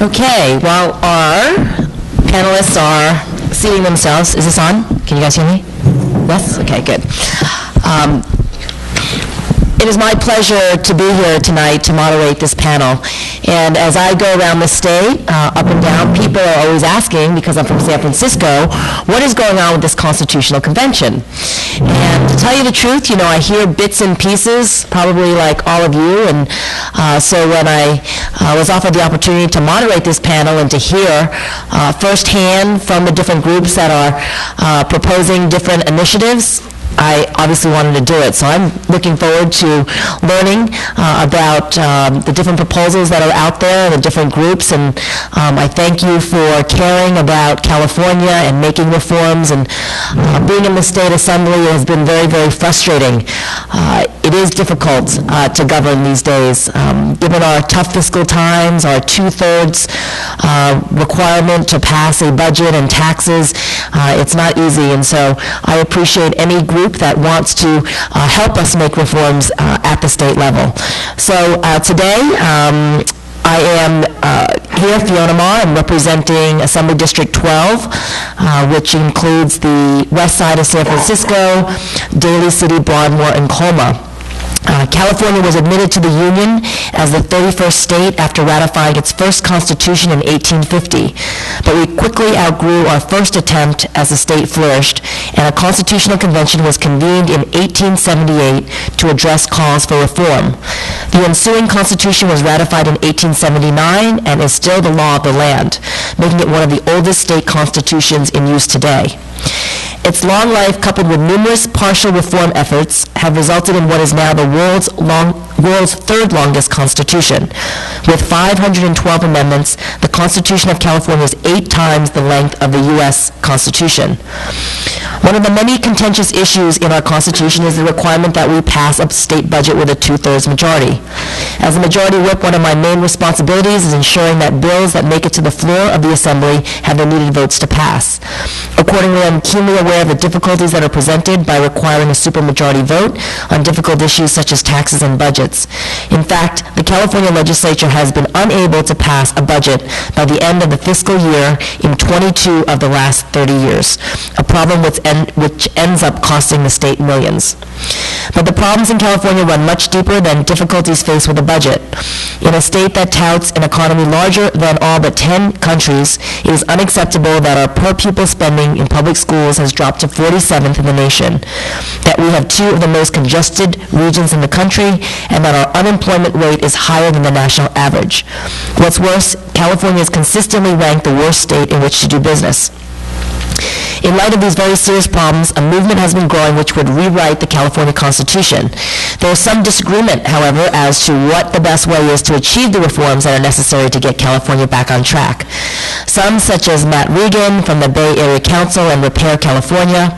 Okay, while our panelists are seating themselves, is this on? Can you guys hear me? Yes? Okay, good. It is my pleasure to be here tonight to moderate this panel. And as I go around the state, up and down, people are always asking, because I'm from San Francisco, what is going on with this constitutional convention? And to tell you the truth, I hear bits and pieces, probably like all of you. And so when I was offered the opportunity to moderate this panel and to hear firsthand from the different groups that are proposing different initiatives, I obviously wanted to do it. So I'm looking forward to learning about the different proposals that are out there and the different groups. And I thank you for caring about California and making reforms. And being in the state assembly has been very, very frustrating. It is difficult to govern these days. Given our tough fiscal times, our 2/3 requirement to pass a budget and taxes, it's not easy. And so I appreciate any group that wants to help us make reforms at the state level. So today, I am here, Fiona Ma. I'm representing Assembly District 12, which includes the west side of San Francisco, Daly City, Broadmoor, and Colma. California was admitted to the Union as the 31st state after ratifying its first constitution in 1850. But we quickly outgrew our first attempt as the state flourished, and a constitutional convention was convened in 1878 to address calls for reform. The ensuing constitution was ratified in 1879 and is still the law of the land, making it one of the oldest state constitutions in use today. Its long life, coupled with numerous partial reform efforts, have resulted in what is now the world's third longest constitution. With 512 amendments, the Constitution of California is 8 times the length of the U.S. Constitution. One of the many contentious issues in our Constitution is the requirement that we pass a state budget with a 2/3 majority. As a majority whip, one of my main responsibilities is ensuring that bills that make it to the floor of the Assembly have the needed votes to pass. Accordingly, I'm keenly aware of the difficulties that are presented by requiring a supermajority vote on difficult issues such as taxes and budgets. In fact, the California legislature has been unable to pass a budget by the end of the fiscal year in 22 of the last 30 years, a problem which ends up costing the state millions. But the problems in California run much deeper than difficulties faced with a budget. In a state that touts an economy larger than all but 10 countries, it is unacceptable that our per-pupil spending in public schools has dropped to 47th in the nation, that we have 2 of the most congested regions in the country, and that our unemployment rate is higher than the national average. What's worse, California is consistently ranked the worst state in which to do business. In light of these very serious problems, a movement has been growing which would rewrite the California Constitution. There is some disagreement, however, as to what the best way is to achieve the reforms that are necessary to get California back on track. Some, such as Matt Regan from the Bay Area Council and Repair California,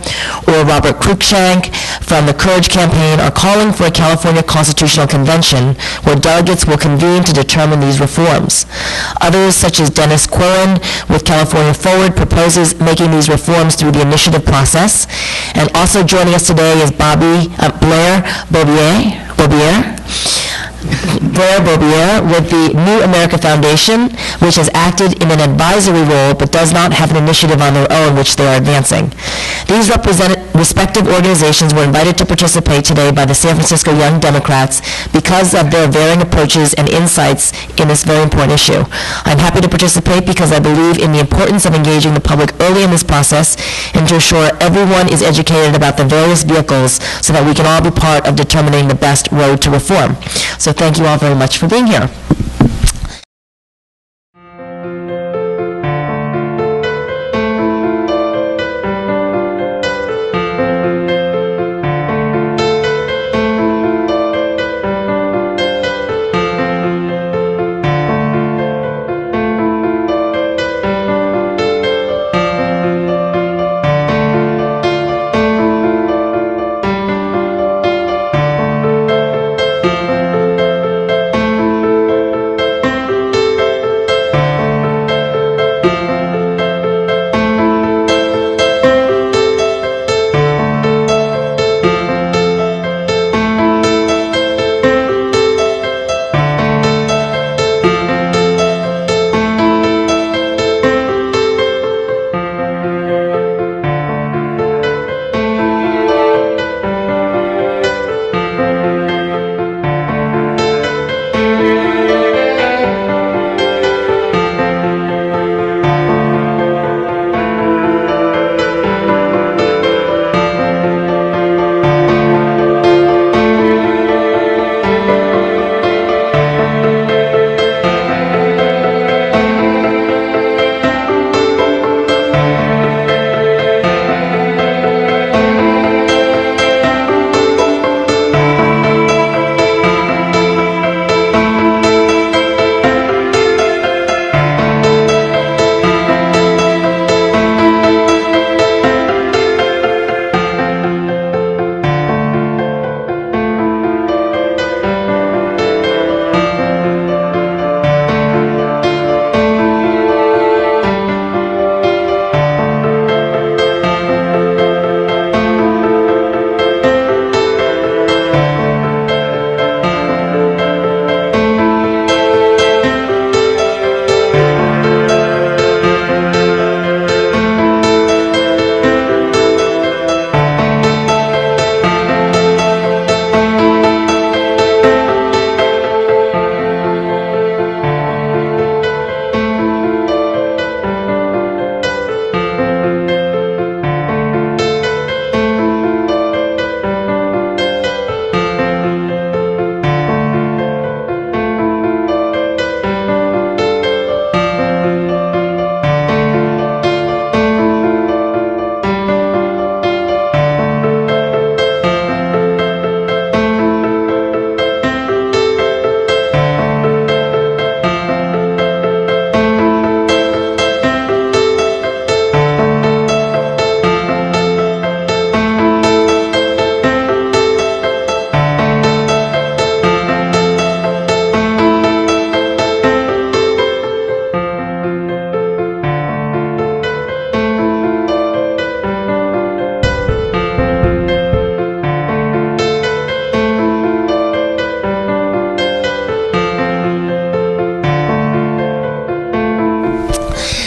or Robert Cruikshank from the Courage Campaign, are calling for a California Constitutional Convention where delegates will convene to determine these reforms. Others, such as Dennis Quillen with California Forward, proposes making these reforms through the initiative process. And also joining us today is Blair Bobier with the New America Foundation, which has acted in an advisory role but does not have an initiative on their own which they are advancing. These respective organizations were invited to participate today by the San Francisco Young Democrats because of their varying approaches and insights in this very important issue. I'm happy to participate because I believe in the importance of engaging the public early in this process and to ensure everyone is educated about the various vehicles so that we can all be part of determining the best road to reform. So thank you all very much for being here. Thank you.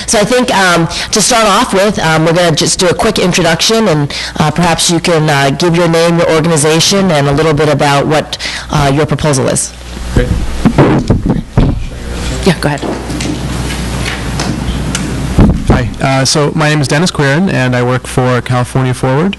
So I think to start off with, we're going to just do a quick introduction, and perhaps you can give your name, your organization, and a little bit about what your proposal is. Great. Yeah, go ahead. Hi, so my name is Dennis Quirin, and I work for California Forward.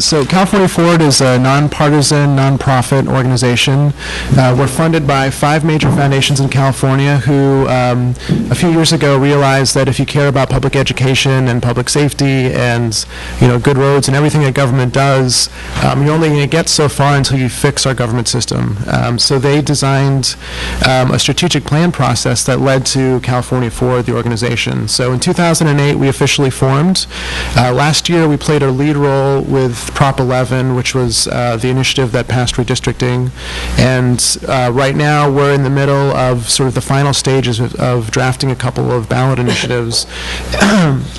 So California Forward is a nonpartisan, nonprofit organization. We're funded by 5 major foundations in California who a few years ago realized that if you care about public education and public safety and good roads and everything that government does, you're only going to get so far until you fix our government system. So they designed a strategic plan process that led to California Forward, the organization. So in 2008, we officially formed. Last year, we played a lead role with Prop 11, which was the initiative that passed redistricting. And right now, we're in the middle of sort of the final stages of drafting a couple of ballot initiatives.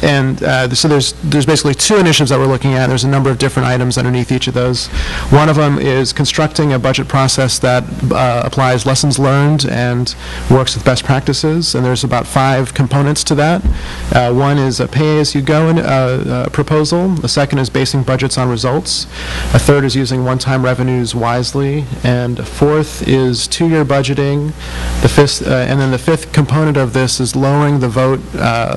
And so there's basically 2 initiatives that we're looking at. There's a number of different items underneath each of those. One of them is constructing a budget process that applies lessons learned and works with best practices. And there's about 5 components to that. One is a pay-as-you-go proposal. The second is basing budgets on results. A third is using one-time revenues wisely. And a fourth is 2-year budgeting. And then the 5th component of this is lowering the vote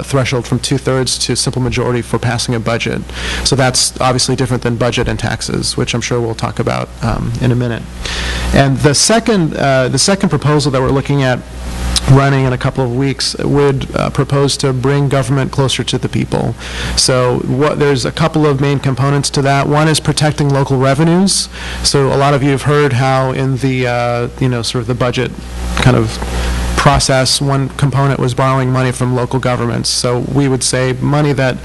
threshold from 2/3 to simple majority for passing a budget. So that's obviously different than budget and taxes, which I'm sure we'll talk about in a minute. And the second proposal that we're looking at running in a couple of weeks would propose to bring government closer to the people. So there's a couple of main components to that. One is protecting local revenues. So a lot of you have heard how in the sort of the budget kind of process, one component was borrowing money from local governments. So we would say money that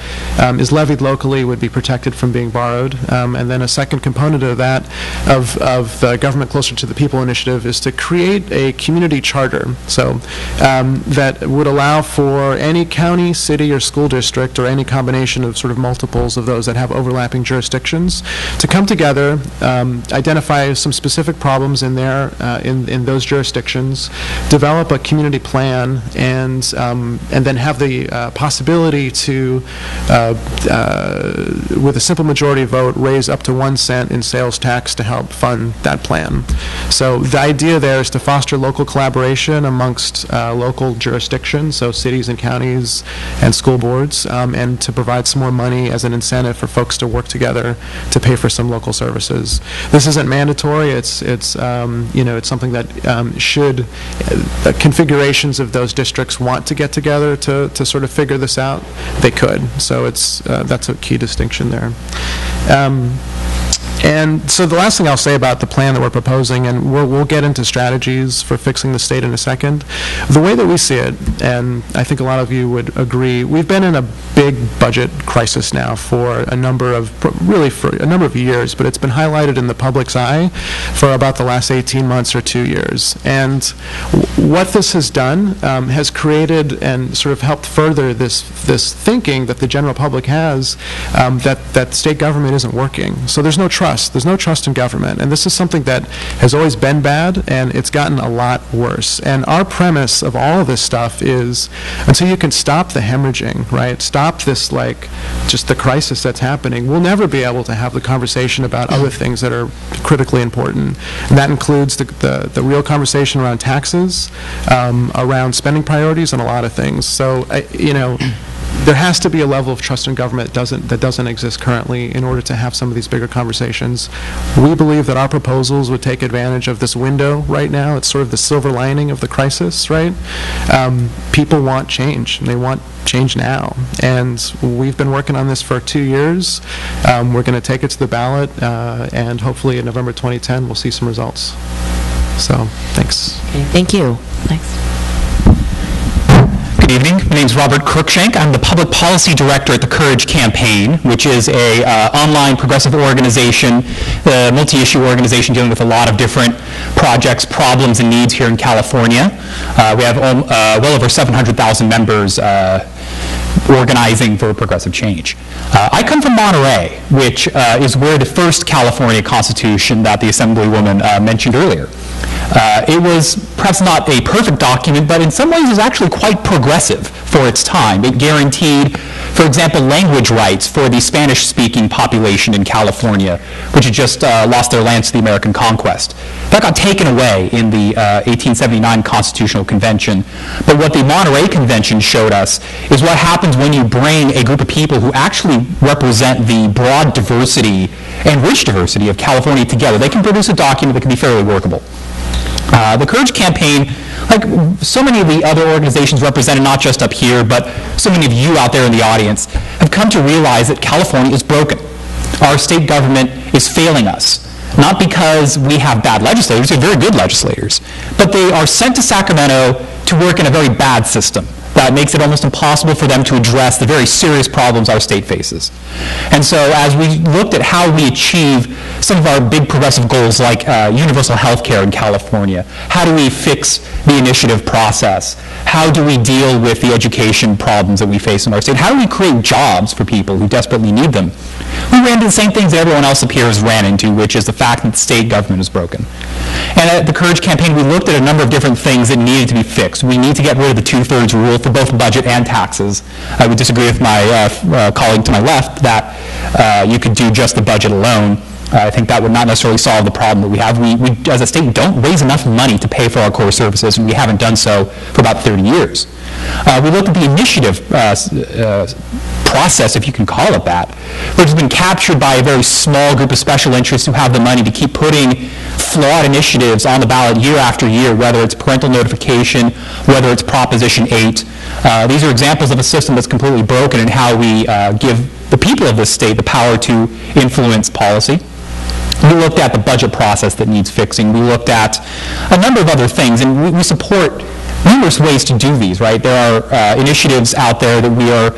is levied locally would be protected from being borrowed. And then a second component of that, of the Government Closer to the People initiative, is to create a community charter. So that would allow for any county, city, or school district, or any combination of sort of multiples of those that have overlapping jurisdictions, to come together, identify some specific problems in there, in those jurisdictions, develop a community plan, and then have the possibility to, with a simple majority vote, raise up to 1 cent in sales tax to help fund that plan. So the idea there is to foster local collaboration amongst local jurisdictions, so cities and counties and school boards, and to provide some more money as an incentive for folks to work together to pay for some local services. This isn't mandatory. It's something that should configurations of those districts want to get together to sort of figure this out, they could. So that's a key distinction there. And so the last thing I'll say about the plan that we're proposing, and we'll get into strategies for fixing the state in a second, the way that we see it, and I think a lot of you would agree, we've been in a big budget crisis now for a number of years, but it's been highlighted in the public's eye for about the last 18 months or 2 years. And what this has done has created and sort of helped further this thinking that the general public has that state government isn't working. So there's no trust. There's no trust in government. And this is something that has always been bad, and it's gotten a lot worse. And our premise of all of this stuff is, until you can stop the hemorrhaging, right, stop this, just the crisis that's happening, we'll never be able to have the conversation about other things that are critically important. And that includes the real conversation around taxes, around spending priorities, and a lot of things. So, there has to be a level of trust in government that doesn't exist currently in order to have some of these bigger conversations. We believe that our proposals would take advantage of this window right now. It's sort of the silver lining of the crisis, right? People want change, and they want change now. And we've been working on this for 2 years. We're going to take it to the ballot, and hopefully in November 2010 we'll see some results. So, thanks. Okay, thank you. Thanks. Good evening. My name is Robert Cruikshank. I'm the Public Policy Director at the Courage Campaign, which is a online progressive organization, multi-issue organization dealing with a lot of different projects, problems, and needs here in California. We have well over 700,000 members organizing for progressive change. I come from Monterey, which is where the first California Constitution that the Assemblywoman mentioned earlier It was perhaps not a perfect document, but in some ways it was actually quite progressive for its time. It guaranteed, for example, language rights for the Spanish-speaking population in California, which had just lost their lands to the American conquest. That got taken away in the 1879 Constitutional Convention. But what the Monterey Convention showed us is what happens when you bring a group of people who actually represent the broad diversity and rich diversity of California together. They can produce a document that can be fairly workable. The Courage Campaign, like so many of the other organizations represented not just up here, but so many of you out there in the audience, have come to realize that California is broken. Our state government is failing us. Not because we have bad legislators, we have very good legislators, but they are sent to Sacramento to work in a very bad system that makes it almost impossible for them to address the very serious problems our state faces. And so as we looked at how we achieve some of our big progressive goals like universal health care in California, how do we fix the initiative process, how do we deal with the education problems that we face in our state, how do we create jobs for people who desperately need them, we ran into the same things that everyone else up here has ran into, which is the fact that the state government is broken. And at the Courage Campaign, we looked at a number of different things that needed to be fixed. We need to get rid of the two-thirds rule for both budget and taxes. I would disagree with my colleague to my left that you could do just the budget alone. I think that would not necessarily solve the problem that we have. We, as a state, don't raise enough money to pay for our core services, and we haven't done so for about 30 years. We looked at the initiative process, if you can call it that, which has been captured by a very small group of special interests who have the money to keep putting flawed initiatives on the ballot year after year, whether it's parental notification, whether it's Proposition 8. These are examples of a system that's completely broken in how we give the people of this state the power to influence policy. We looked at the budget process that needs fixing. We looked at a number of other things, and we support numerous ways to do these, right? There are initiatives out there that we are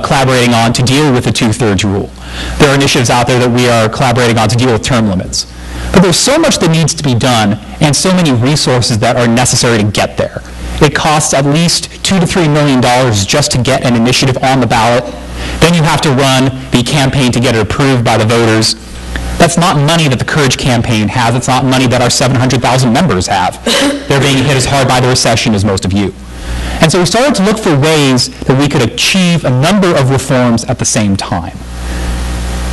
collaborating on to deal with the two-thirds rule. There are initiatives out there that we are collaborating on to deal with term limits. But there's so much that needs to be done and so many resources that are necessary to get there. It costs at least $2 to $3 million just to get an initiative on the ballot. Then you have to run the campaign to get it approved by the voters. That's not money that the Courage Campaign has. It's not money that our 700,000 members have. They're being hit as hard by the recession as most of you. And so we started to look for ways that we could achieve a number of reforms at the same time.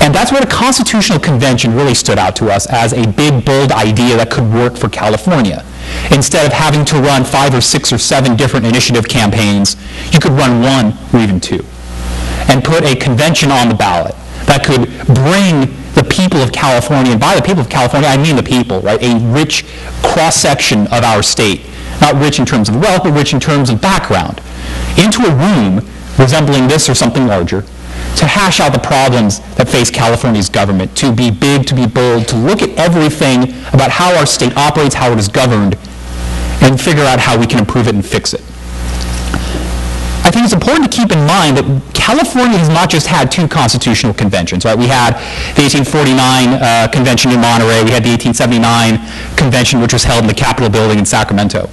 And that's where the Constitutional Convention really stood out to us as a big, bold idea that could work for California. Instead of having to run 5 or 6 or 7 different initiative campaigns, you could run 1 or even 2 and put a convention on the ballot that could bring the people of California, and by the people of California, I mean the people, right? A rich cross-section of our state, not rich in terms of wealth, but rich in terms of background, into a room resembling this or something larger, to hash out the problems that face California's government, to be big, to be bold, to look at everything about how our state operates, how it is governed, and figure out how we can improve it and fix it. I think it's important to keep in mind that California has not just had 2 constitutional conventions, right? We had the 1849 convention in Monterey. We had the 1879 convention, which was held in the Capitol building in Sacramento.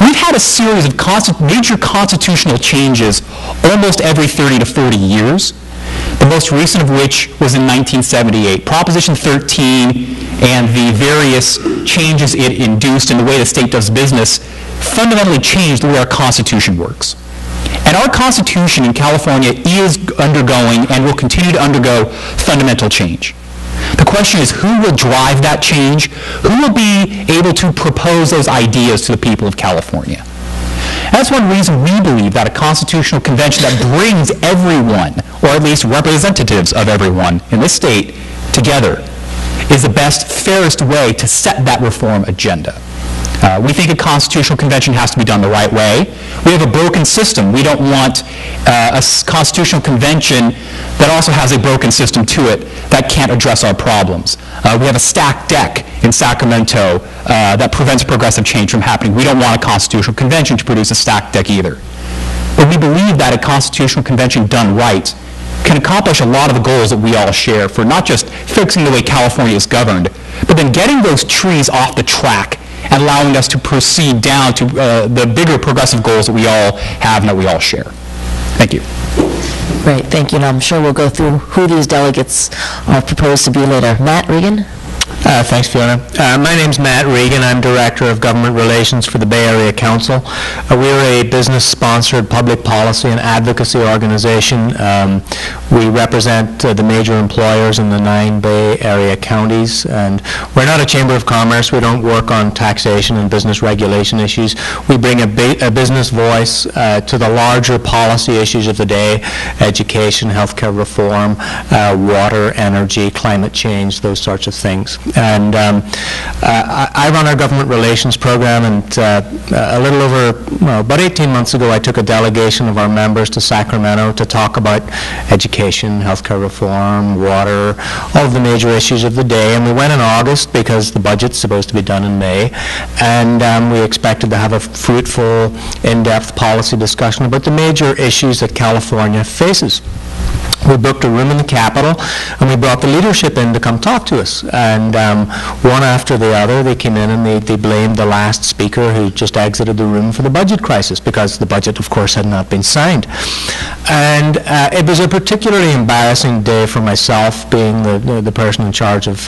We've had a series of major constitutional changes almost every 30 to 40 years, the most recent of which was in 1978. Proposition 13 and the various changes it induced in the way the state does business fundamentally changed the way our Constitution works. And our Constitution in California is undergoing and will continue to undergo fundamental change. The question is, who will drive that change? Who will be able to propose those ideas to the people of California? That's one reason we believe that a constitutional convention that brings everyone, or at least representatives of everyone in this state, together is the best, fairest way to set that reform agenda. We think a constitutional convention has to be done the right way. We have a broken system. We don't want a constitutional convention that also has a broken system to it that can't address our problems. We have a stacked deck in Sacramento that prevents progressive change from happening. We don't want a constitutional convention to produce a stacked deck either. But we believe that a constitutional convention done right can accomplish a lot of the goals that we all share for not just fixing the way California is governed, but then getting those trees off the track and allowing us to proceed down to the bigger progressive goals that we all have and that we all share. Thank you. Great, thank you. And I'm sure we'll go through who these delegates are proposed to be later. Matt Regan? Thanks, Fiona. My name's Matt Regan. I'm Director of Government Relations for the Bay Area Council. We're a business-sponsored public policy and advocacy organization. We represent the major employers in the 9 Bay Area counties, and we're not a chamber of commerce. We don't work on taxation and business regulation issues. We bring a business voice to the larger policy issues of the day: education, healthcare reform, water, energy, climate change, those sorts of things. And I run our government relations program, and a little over, about 18 months ago, I took a delegation of our members to Sacramento to talk about education, healthcare reform, water, all of the major issues of the day. And we went in August because the budget's supposed to be done in May, and we expected to have a fruitful, in-depth policy discussion about the major issues that California faces. We booked a room in the Capitol, and we brought the leadership in to come talk to us. And one after the other, they came in and they blamed the last speaker who just exited the room for the budget crisis, because the budget, of course, had not been signed. And it was a particularly embarrassing day for myself, being the person in charge of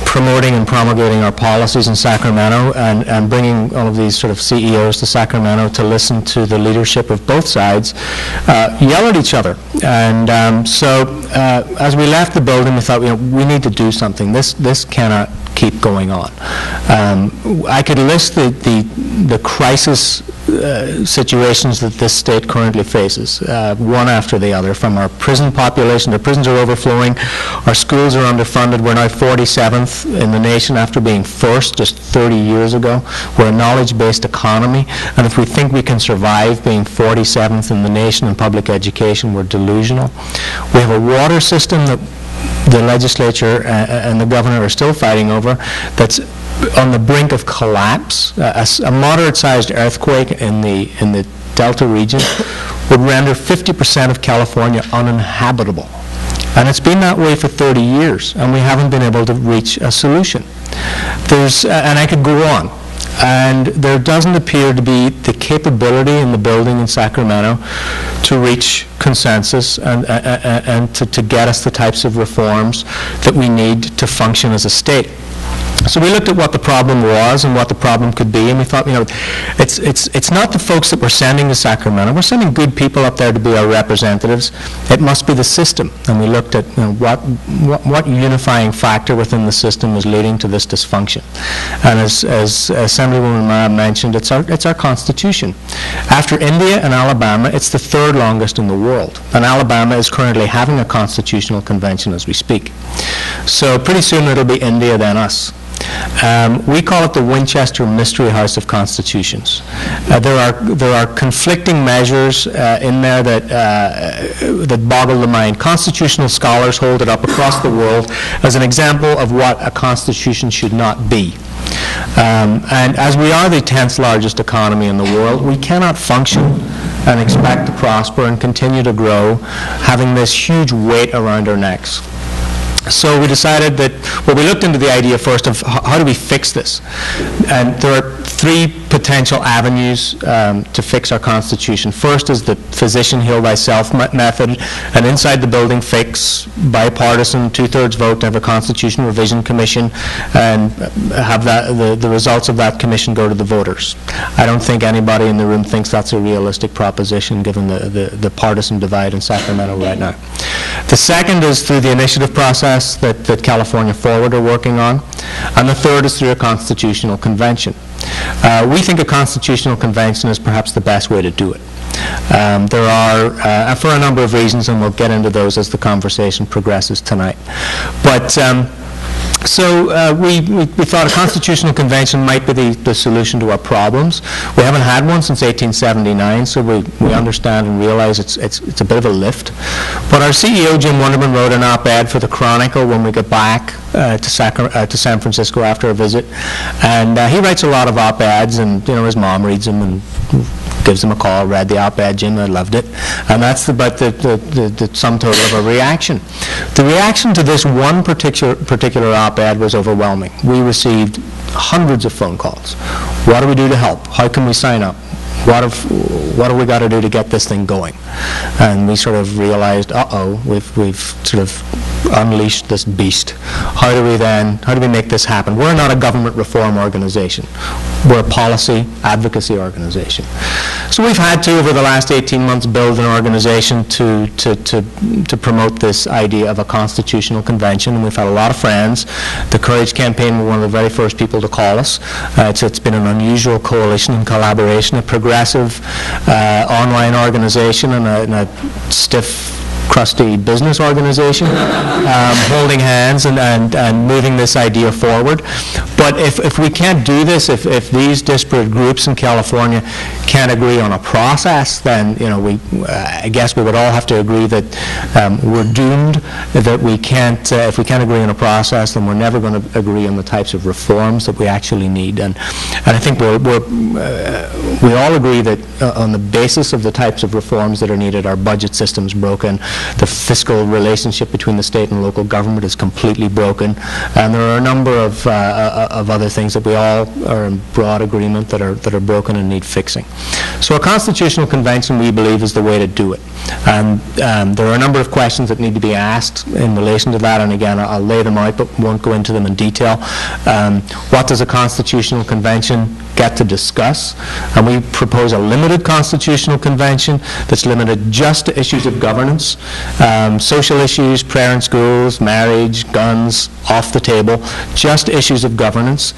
promoting and promulgating our policies in Sacramento, and bringing all of these sort of CEOs to Sacramento to listen to the leadership of both sides yell at each other. And so as we left the building, we thought, we need to do something. This cannot keep going on. I could list the crisis situations that this state currently faces, one after the other, from our prison population. The prisons are overflowing. Our schools are underfunded. We're now 47th in the nation after being first just 30 years ago. We're a knowledge-based economy, and if we think we can survive being 47th in the nation in public education, we're delusional. We have a water system that the legislature and the governor are still fighting over, that's on the brink of collapse. A moderate-sized earthquake in the Delta region would render 50% of California uninhabitable. And it's been that way for 30 years, and we haven't been able to reach a solution. And I could go on. And there doesn't appear to be the capability in the building in Sacramento to reach consensus and to get us the types of reforms that we need to function as a state. So we looked at what the problem was and what the problem could be, and we thought, it's not the folks that we're sending to Sacramento. We're sending good people up there to be our representatives. It must be the system. And we looked at what unifying factor within the system is leading to this dysfunction. And as Assemblywoman Ma mentioned, it's our Constitution. After India and Alabama, it's the 3rd longest in the world. And Alabama is currently having a constitutional convention as we speak. So pretty soon it'll be India, then us. We call it the Winchester Mystery House of Constitutions. There are conflicting measures in there that boggle the mind. Constitutional scholars hold it up across the world as an example of what a constitution should not be. And as we are the 10th largest economy in the world, we cannot function and expect to prosper and continue to grow having this huge weight around our necks. So we decided that, we looked into the idea first of how do we fix this? And there are 3 potential avenues to fix our Constitution. First is the physician heal thyself method, an inside the building fix, bipartisan, 2/3 vote to have a Constitution Revision Commission, and have the results of that commission go to the voters. I don't think anybody in the room thinks that's a realistic proposition given the partisan divide in Sacramento right now. The second is through the initiative process that California Forward are working on, and the third is through a constitutional convention. We think a constitutional convention is perhaps the best way to do it. There are, for a number of reasons, and we'll get into those as the conversation progresses tonight. But so we thought a constitutional convention might be the solution to our problems. We haven't had one since 1879, so we understand and realize it's a bit of a lift. But our CEO, Jim Wunderman, wrote an op-ed for the Chronicle when we got back to San Francisco after a visit. And he writes a lot of op-eds, and his mom reads them and gives him a call, read the op-ed, Jim, I loved it. And that's about the sum total of a reaction. The reaction to this one particular op-ed was overwhelming. We received hundreds of phone calls. What do we do to help? How can we sign up? What have we got to do to get this thing going? And we sort of realized, we've sort of unleash this beast? How do we make this happen? We're not a government reform organization. We're a policy advocacy organization. So we've had to, over the last 18 months, build an organization to promote this idea of a constitutional convention, and we've had a lot of friends. The Courage Campaign were one of the very first people to call us. It's been an unusual coalition and collaboration, a progressive online organization and a stiff, crusty business organization, holding hands and moving this idea forward. But if we can't do this, if these disparate groups in California can't agree on a process, then I guess we would all have to agree that we're doomed. That we can't, if we can't agree on a process, then we're never going to agree on the types of reforms that we actually need. And I think we all agree that on the basis of the types of reforms that are needed, our budget system's broken. The fiscal relationship between the state and local government is completely broken, and there are a number of other things that we all are in broad agreement that are broken and need fixing. So a constitutional convention, we believe, is the way to do it. And there are a number of questions that need to be asked in relation to that, and again, I'll lay them out, but won't go into them in detail. What does a constitutional convention get to discuss? And we propose a limited constitutional convention that's limited just to issues of governance. Social issues, prayer in schools, marriage, guns, off the table, just issues of governance.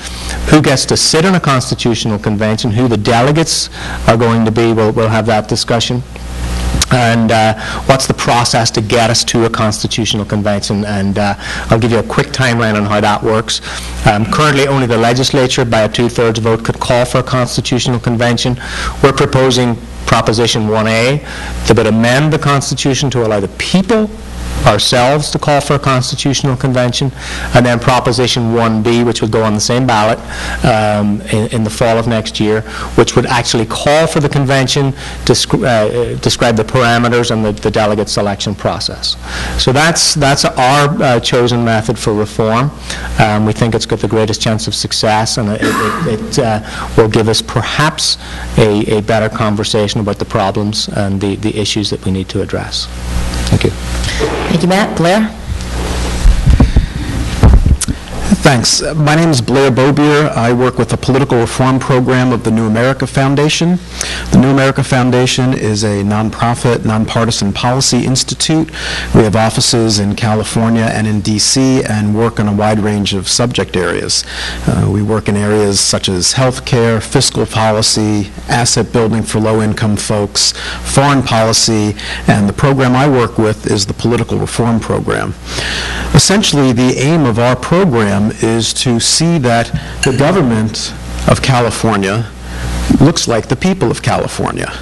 Who gets to sit in a constitutional convention, who the delegates are going to be, we'll have that discussion. And what's the process to get us to a constitutional convention? And I'll give you a quick timeline on how that works. Currently, only the legislature, by a 2/3 vote, could call for a constitutional convention. We're proposing Proposition 1A that would amend the Constitution to allow the people ourselves to call for a constitutional convention, and then Proposition 1B, which would go on the same ballot in the fall of next year, which would actually call for the convention, describe the parameters and the delegate selection process. So that's our chosen method for reform. We think it's got the greatest chance of success, and it will give us perhaps a better conversation about the problems and the issues that we need to address. Thank you. Thank you, Matt. Blair? Thanks. My name is Blair Beaubier. I work with the political reform program of the New America Foundation. The New America Foundation is a nonprofit, nonpartisan policy institute. We have offices in California and in D.C. and work on a wide range of subject areas. We work in areas such as healthcare, fiscal policy, asset building for low-income folks, foreign policy, and the program I work with is the political reform program. Essentially, the aim of our program is to see that the government of California looks like the people of California.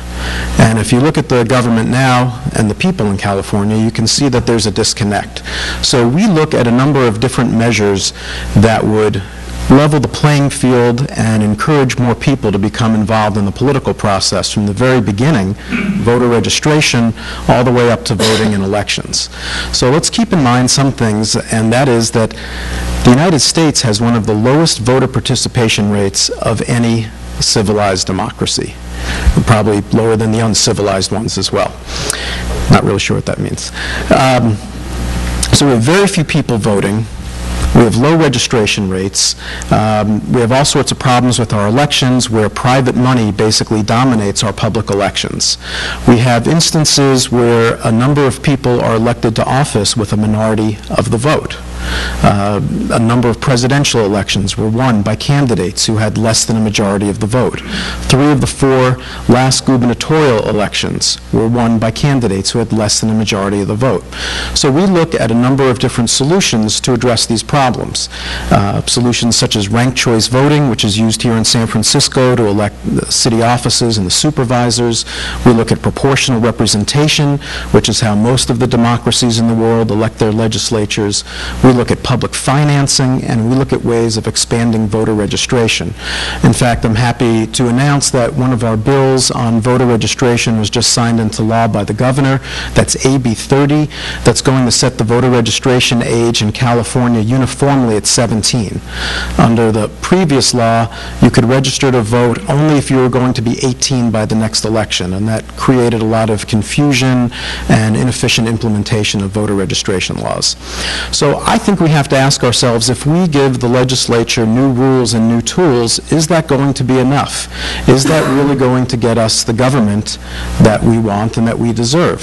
And if you look at the government now and the people in California, you can see that there's a disconnect. So we look at a number of different measures that would level the playing field and encourage more people to become involved in the political process from the very beginning, voter registration, all the way up to voting in elections. So let's keep in mind some things, and that is that the United States has one of the lowest voter participation rates of any civilized democracy, probably lower than the uncivilized ones as well. Not really sure what that means. So we have very few people voting. We have low registration rates. We have all sorts of problems with our elections where private money basically dominates our public elections. We have instances where a number of people are elected to office with a minority of the vote. A number of presidential elections were won by candidates who had less than a majority of the vote. 3 of the 4 last gubernatorial elections were won by candidates who had less than a majority of the vote. So we look at a number of different solutions to address these problems. Solutions such as ranked choice voting, which is used here in San Francisco to elect the city offices and the supervisors. We look at proportional representation, which is how most of the democracies in the world elect their legislatures. We look at public financing, and we look at ways of expanding voter registration. In fact, I'm happy to announce that one of our bills on voter registration was just signed into law by the governor. That's AB 30. That's going to set the voter registration age in California uniformly at 17. Under the previous law, you could register to vote only if you were going to be 18 by the next election, and that created a lot of confusion and inefficient implementation of voter registration laws. So I think we have to ask ourselves, if we give the legislature new rules and new tools, is that going to be enough? Is that really going to get us the government that we want and that we deserve?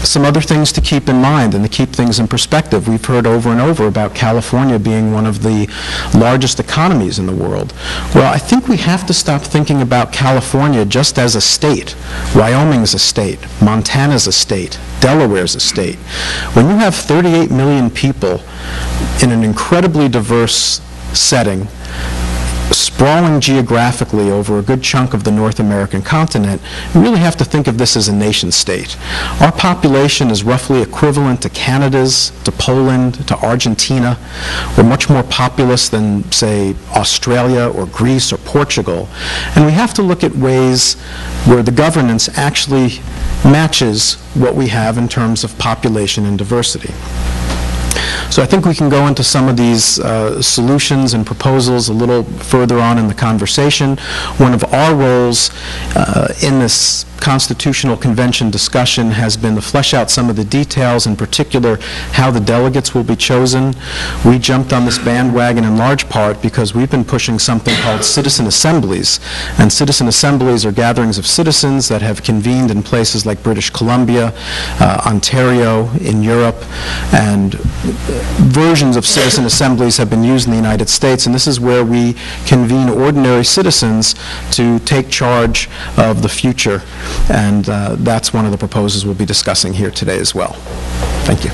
Some other things to keep in mind and to keep things in perspective. We've heard over and over about California being one of the largest economies in the world. Well, I think we have to stop thinking about California just as a state. Wyoming's a state. Montana's a state. Delaware's a state. When you have 38 million people in an incredibly diverse setting, sprawling geographically over a good chunk of the North American continent, you really have to think of this as a nation state. Our population is roughly equivalent to Canada's, to Poland, to Argentina. We're much more populous than, say, Australia or Greece or Portugal. And we have to look at ways where the governance actually matches what we have in terms of population and diversity. So I think we can go into some of these solutions and proposals a little further on in the conversation. One of our roles in this Constitutional Convention discussion has been to flesh out some of the details, in particular how the delegates will be chosen. We jumped on this bandwagon in large part because we've been pushing something called citizen assemblies. And citizen assemblies are gatherings of citizens that have convened in places like British Columbia, Ontario, in Europe, and versions of citizen assemblies have been used in the United States, and this is where we convene ordinary citizens to take charge of the future. And that's one of the proposals we'll be discussing here today as well. Thank you.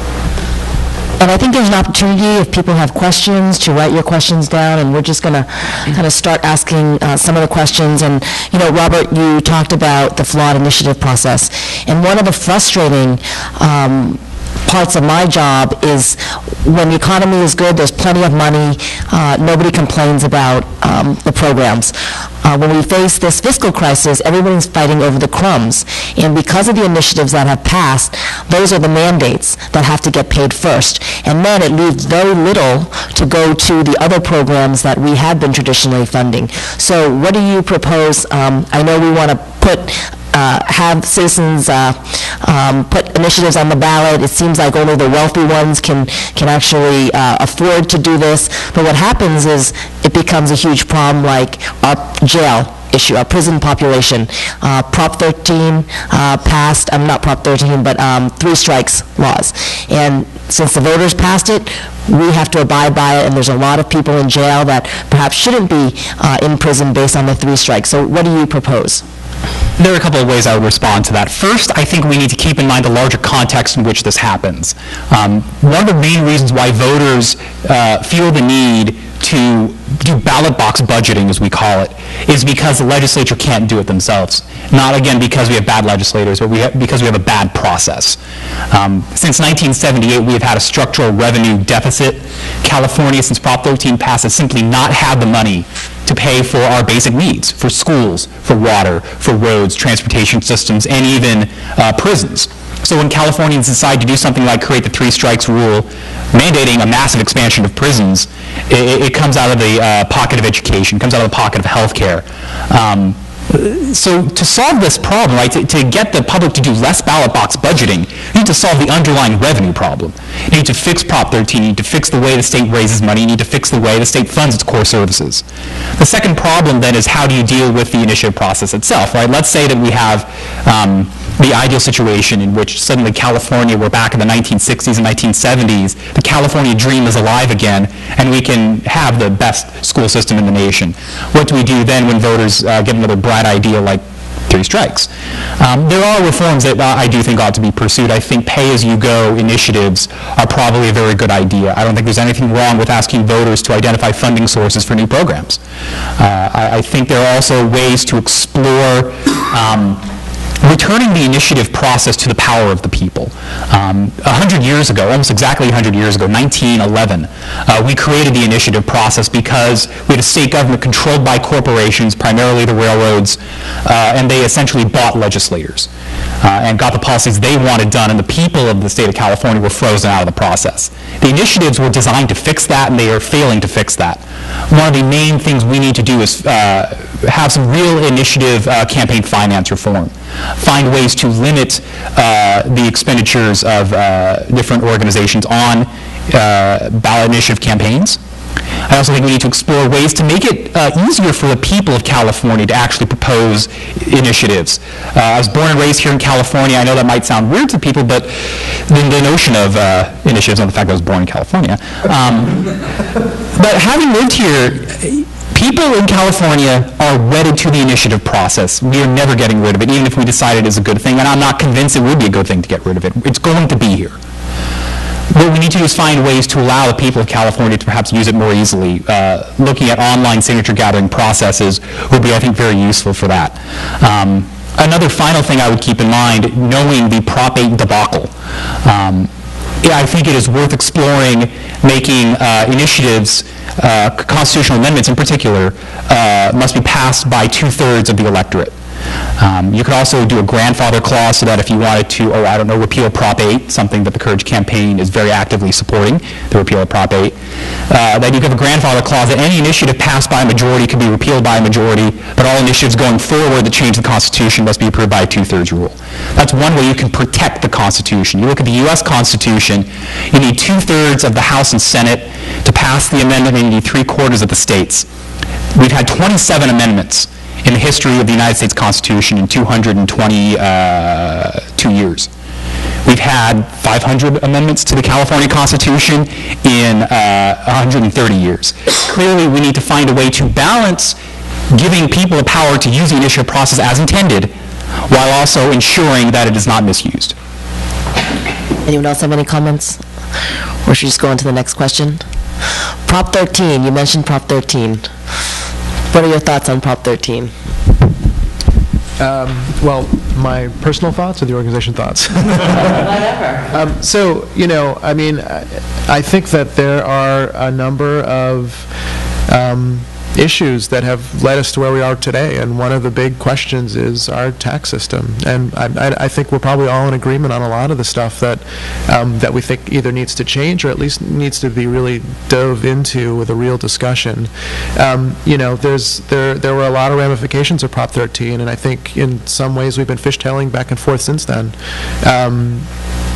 And I think there's an opportunity, if people have questions, to write your questions down, and we're just going to kind of start asking some of the questions. And, you know, Robert, you talked about the flawed initiative process. And one of the frustrating parts of my job is when the economy is good, there's plenty of money, nobody complains about the programs. When we face this fiscal crisis, everybody's fighting over the crumbs. And because of the initiatives that have passed, those are the mandates that have to get paid first. And then it leaves very little to go to the other programs that we have been traditionally funding. So what do you propose? I know we want to have citizens put initiatives on the ballot. It seems like only the wealthy ones can actually afford to do this. But what happens is it becomes a huge problem, like our jail issue, our prison population. Prop 13 passed, not Prop 13, but 3 strikes laws. And since the voters passed it, we have to abide by it, and there's a lot of people in jail that perhaps shouldn't be in prison based on the 3 strikes. So what do you propose? There are a couple of ways I would respond to that. First, I think we need to keep in mind the larger context in which this happens. One of the main reasons why voters feel the need to do ballot box budgeting, as we call it, is because the legislature can't do it themselves. Not, again, because we have bad legislators, but because we have a bad process. Since 1978, we have had a structural revenue deficit. California, since Prop 13 passed, has simply not had the money to pay for our basic needs, for schools, for water, for roads, transportation systems, and even prisons. So when Californians decide to do something like create the 3 strikes rule, mandating a massive expansion of prisons, it comes out of the pocket of education, comes out of the pocket of health care. So to solve this problem, right, to get the public to do less ballot box budgeting, you need to solve the underlying revenue problem. You need to fix Prop 13, you need to fix the way the state raises money, you need to fix the way the state funds its core services. The second problem then is, how do you deal with the initiative process itself, right? Let's say that we have the ideal situation in which suddenly California, we're back in the 1960s and 1970s, the California dream is alive again, and we can have the best school system in the nation. What do we do then when voters get another bright idea like 3 strikes? There are reforms that I do think ought to be pursued. I think pay-as-you-go initiatives are probably a very good idea. I don't think there's anything wrong with asking voters to identify funding sources for new programs. I think there are also ways to explore returning the initiative process to the power of the people. 100 years ago, almost exactly 100 years ago, 1911, we created the initiative process because we had a state government controlled by corporations, primarily the railroads, and they essentially bought legislators and got the policies they wanted done, and the people of the state of California were frozen out of the process. The initiatives were designed to fix that, and they are failing to fix that. One of the main things we need to do is have some real initiative campaign finance reform. Find ways to limit the expenditures of different organizations on ballot initiative campaigns. I also think we need to explore ways to make it easier for the people of California to actually propose initiatives. I was born and raised here in California. I know that might sound weird to people, but the notion of initiatives, and the fact that I was born in California. But having lived here, people in California are wedded to the initiative process. We are never getting rid of it, even if we decide it is a good thing, and I'm not convinced it would be a good thing to get rid of it. It's going to be here. What we need to do is find ways to allow the people of California to perhaps use it more easily. Looking at online signature gathering processes would be, I think, very useful for that. Another final thing I would keep in mind, knowing the Prop 8 debacle, I think it is worth exploring making initiatives, constitutional amendments in particular, must be passed by 2/3 of the electorate. You could also do a grandfather clause so that if you wanted to, repeal Prop 8, something that the Courage Campaign is very actively supporting, the repeal of Prop 8, that you could have a grandfather clause that any initiative passed by a majority could be repealed by a majority, but all initiatives going forward that change the Constitution must be approved by a 2/3 rule. That's one way you can protect the Constitution. You look at the U.S. Constitution, you need 2/3 of the House and Senate to pass the amendment, and you need 3/4 of the states. We've had 27 amendments in the history of the United States Constitution in 222 years. We've had 500 amendments to the California Constitution in 130 years. Clearly, we need to find a way to balance giving people the power to use the initiative process as intended, while also ensuring that it is not misused. Anyone else have any comments? Or should we just go on to the next question? Prop 13, you mentioned Prop 13. What are your thoughts on Prop 13? Well, my personal thoughts or the organization thoughts? Whatever. So, I mean, I think that there are a number of issues that have led us to where we are today, and one of the big questions is our tax system. And I think we're probably all in agreement on a lot of the stuff that that we think either needs to change or at least needs to be really dove into with a real discussion. There were a lot of ramifications of Prop 13, and I think in some ways we've been fishtailing back and forth since then.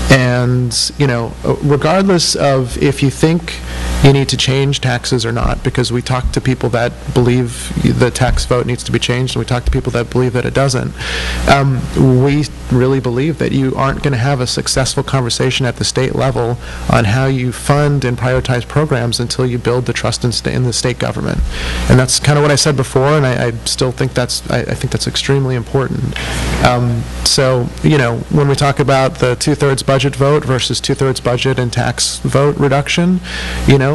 And, regardless of if you think you need to change taxes or not, because we talk to people that believe the tax vote needs to be changed, and we talk to people that believe that it doesn't, we really believe that you aren't going to have a successful conversation at the state level on how you fund and prioritize programs until you build the trust in the state government. And that's kind of what I said before, and I still think I think that's extremely important. So, when we talk about the 2/3 budget vote versus 2/3 budget and tax vote reduction,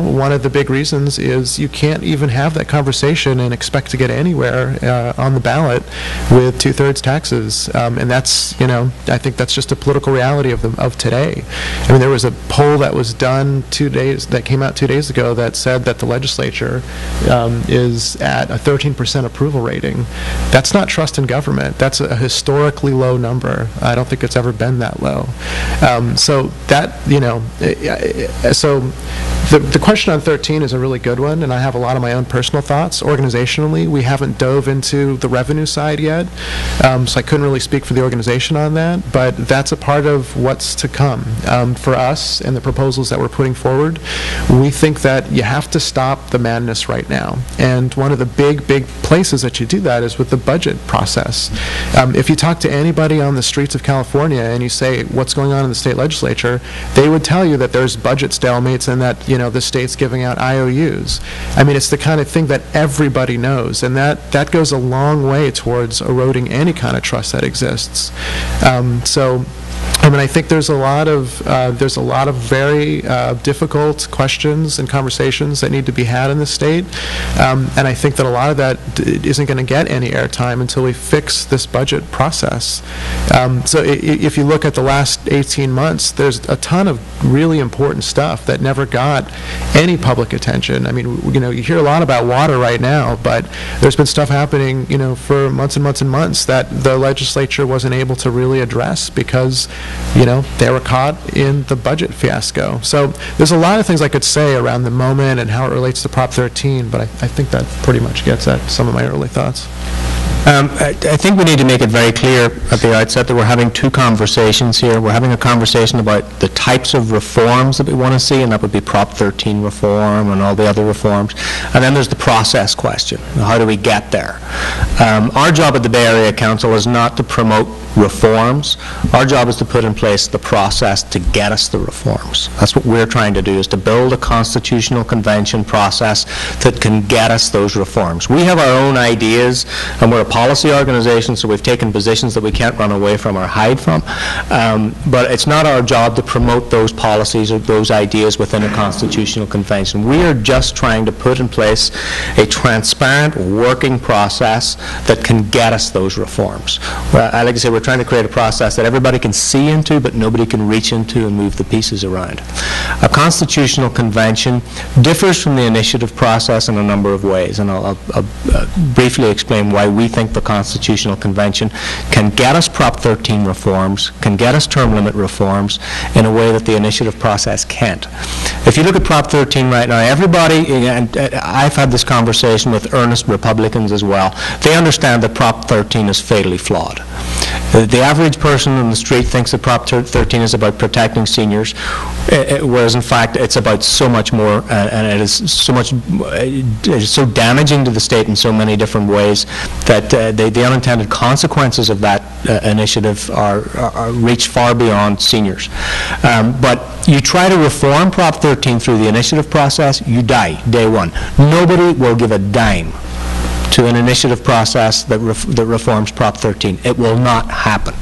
one of the big reasons is you can't even have that conversation and expect to get anywhere on the ballot with 2/3 taxes. And that's, I think that's just a political reality of today. I mean, there was a poll that was done that came out 2 days ago that said that the legislature is at a 13% approval rating. That's not trust in government. That's a historically low number. I don't think it's ever been that low. So that, so the question on 13 is a really good one, and I have a lot of my own personal thoughts. Organizationally, we haven't dove into the revenue side yet, so I couldn't really speak for the organization on that, but that's a part of what's to come. For us and the proposals that we're putting forward, we think that you have to stop the madness right now, and one of the big places that you do that is with the budget process. If you talk to anybody on the streets of California and you say, what's going on in the state legislature, they would tell you that there's budget stalemates and that, the state's giving out IOUs. I mean, it's the kind of thing that everybody knows, and that goes a long way towards eroding any kind of trust that exists. So I I mean, I think there's a lot of very difficult questions and conversations that need to be had in the state, and I think that a lot of that isn't going to get any airtime until we fix this budget process. So if you look at the last 18 months, there's a ton of really important stuff that never got any public attention. I mean, you hear a lot about water right now, but there's been stuff happening, for months and months and months that the legislature wasn't able to really address because, they were caught in the budget fiasco. So there's a lot of things I could say around the moment and how it relates to Prop 13, but I think that pretty much gets at some of my early thoughts. I think we need to make it very clear at the outset that we're having two conversations here. We're having a conversation about the types of reforms that we want to see, and that would be Prop 13 reform and all the other reforms. And then there's the process question. How do we get there? Our job at the Bay Area Council is not to promote reforms. Our job is to put in place the process to get us the reforms. That's what we're trying to do, is to build a constitutional convention process that can get us those reforms. We have our own ideas, and we're a policy organization, so we've taken positions that we can't run away from or hide from. But it's not our job to promote those policies or those ideas within a constitutional convention. We are just trying to put in place a transparent working process that can get us those reforms. I like to say we're trying to create a process that everybody can see into, but nobody can reach into and move the pieces around. A constitutional convention differs from the initiative process in a number of ways, and I'll briefly explain why we think the Constitutional Convention can get us Prop 13 reforms, can get us term limit reforms in a way that the initiative process can't. If you look at Prop 13 right now, everybody, and I've had this conversation with earnest Republicans as well, they understand that Prop 13 is fatally flawed. The average person on the street thinks that Prop 13 is about protecting seniors, whereas in fact it's about so much more, and it is so damaging to the state in so many different ways that the unintended consequences of that initiative are reach far beyond seniors. But you try to reform Prop 13 through the initiative process, you die day one. Nobody will give a dime to an initiative process that reforms Prop 13. It will not happen.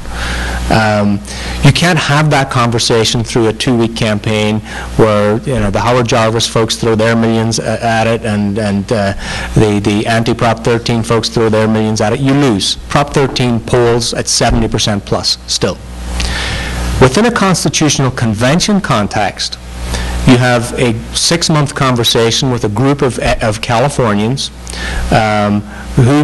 You can't have that conversation through a 2-week campaign where the Howard Jarvis folks throw their millions at it and the anti-Prop 13 folks throw their millions at it. You lose. Prop 13 polls at 70% plus still. Within a constitutional convention context, you have a 6-month conversation with a group of Californians who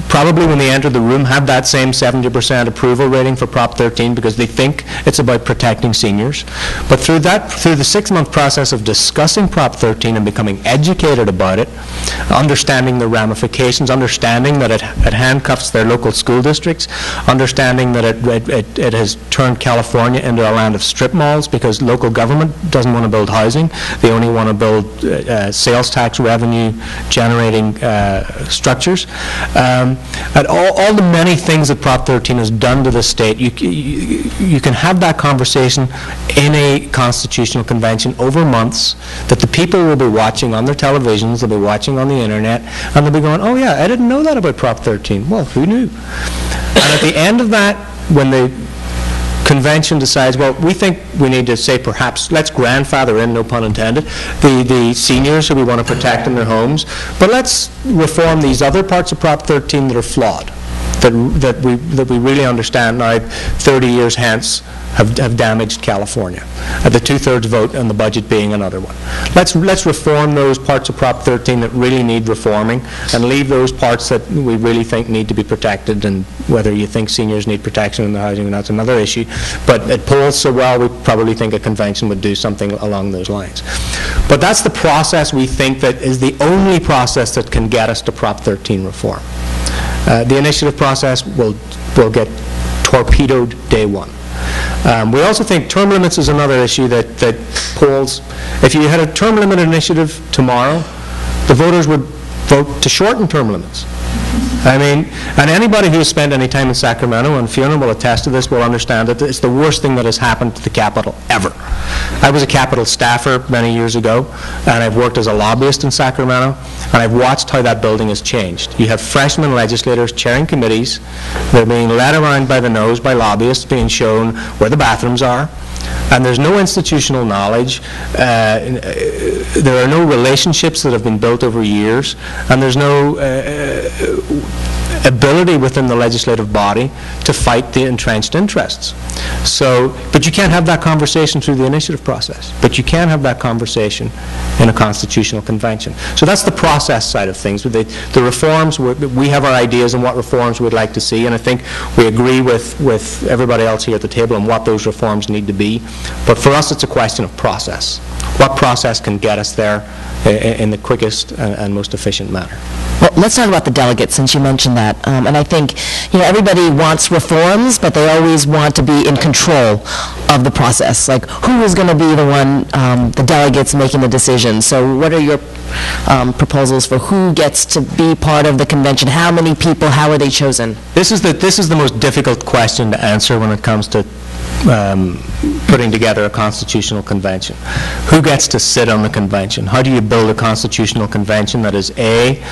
probably, when they enter the room, have that same 70% approval rating for Prop 13 because they think it's about protecting seniors. But through the 6-month process of discussing Prop 13 and becoming educated about it, understanding the ramifications, understanding that it handcuffs their local school districts, understanding that it has turned California into a land of strip malls because local government doesn't want to build housing. They only want to build sales tax revenue generating structures. And all the many things that Prop 13 has done to the state, you can have that conversation in a constitutional convention over months that the people will be watching on their televisions, they'll be watching on the internet, and they'll be going, oh yeah, I didn't know that about Prop 13. Well, who knew? And at the end of that, when the convention decides, well, we think we need to say perhaps let's grandfather in, no pun intended, the seniors who we want to protect in their homes, but let's reform these other parts of Prop 13 that are flawed, that we really understand now 30 years hence have damaged California. The 2/3 vote and the budget being another one. Let's reform those parts of Prop 13 that really need reforming and leave those parts that we really think need to be protected, and whether you think seniors need protection in the housing, that's another issue. But it polls so well, we probably think a convention would do something along those lines. But that's the process we think that is the only process that can get us to Prop 13 reform. The initiative process will get torpedoed day one. We also think term limits is another issue that polls. If you had a term limit initiative tomorrow, the voters would vote to shorten term limits. I mean, and anybody who has spent any time in Sacramento, and Fiona will attest to this, will understand that it's the worst thing that has happened to the Capitol ever. I was a Capitol staffer many years ago, and I've worked as a lobbyist in Sacramento, and I've watched how that building has changed. You have freshman legislators chairing committees. They're being led around by the nose by lobbyists, being shown where the bathrooms are, and there's no institutional knowledge. There are no relationships that have been built over years, and there's no ability within the legislative body to fight the entrenched interests. So, but you can't have that conversation through the initiative process. But you can have that conversation in a constitutional convention. So that's the process side of things. The reforms, we have our ideas on what reforms we'd like to see, and I think we agree with everybody else here at the table on what those reforms need to be. But for us, it's a question of process. What process can get us there in the quickest and most efficient manner? Well, let's talk about the delegates, since you mentioned that. And I think, everybody wants reforms, but they always want to be in control of the process. Like, who is going to be the one, the delegates making the decision? So what are your proposals for who gets to be part of the convention? How many people? How are they chosen? This is the most difficult question to answer when it comes to putting together a constitutional convention. Who gets to sit on the convention? How do you build a constitutional convention that is A,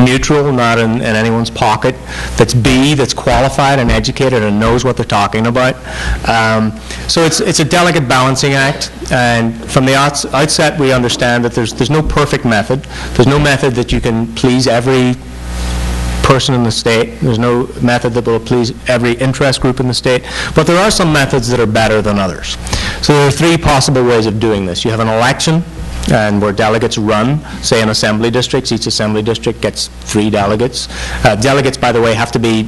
neutral, not in anyone's pocket, that's B, that's qualified and educated and knows what they're talking about? So it's a delicate balancing act, and from the outset we understand that there's no perfect method. There's no method that you can please every person in the state. There's no method that will please every interest group in the state, but there are some methods that are better than others. So there are three possible ways of doing this. You have an election, and where delegates run, say in assembly districts. Each assembly district gets 3 delegates. Delegates, by the way, have to be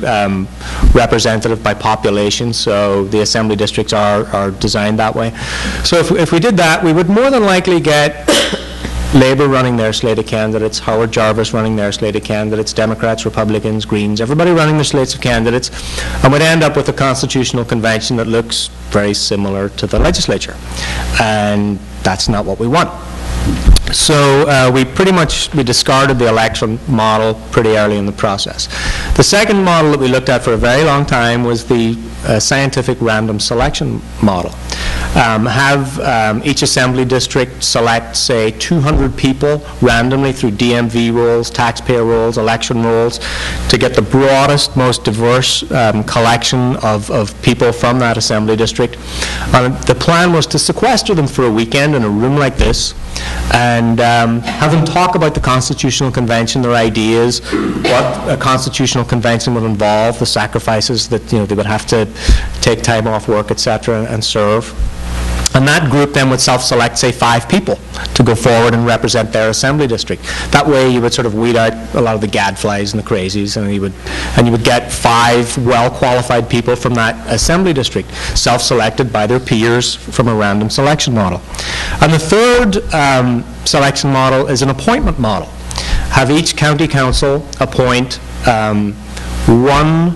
representative by population, so the assembly districts are designed that way. So if we did that, we would more than likely get Labour running their slate of candidates, Howard Jarvis running their slate of candidates, Democrats, Republicans, Greens, everybody running their slates of candidates, and we'd end up with a constitutional convention that looks very similar to the legislature. And that's not what we want. So we discarded the election model pretty early in the process. The second model that we looked at for a very long time was the scientific random selection model. Have each assembly district select, say, 200 people randomly through DMV rolls, taxpayer rolls, election rolls, to get the broadest, most diverse collection of people from that assembly district. The plan was to sequester them for a weekend in a room like this, and have them talk about the Constitutional Convention, their ideas, what a Constitutional Convention would involve, the sacrifices that they would have to take time off work, etc., and serve. And that group then would self-select, say, 5 people to go forward and represent their assembly district. That way you would sort of weed out a lot of the gadflies and the crazies, and you would get 5 well-qualified people from that assembly district, self-selected by their peers from a random selection model. And the third selection model is an appointment model. Have each county council appoint one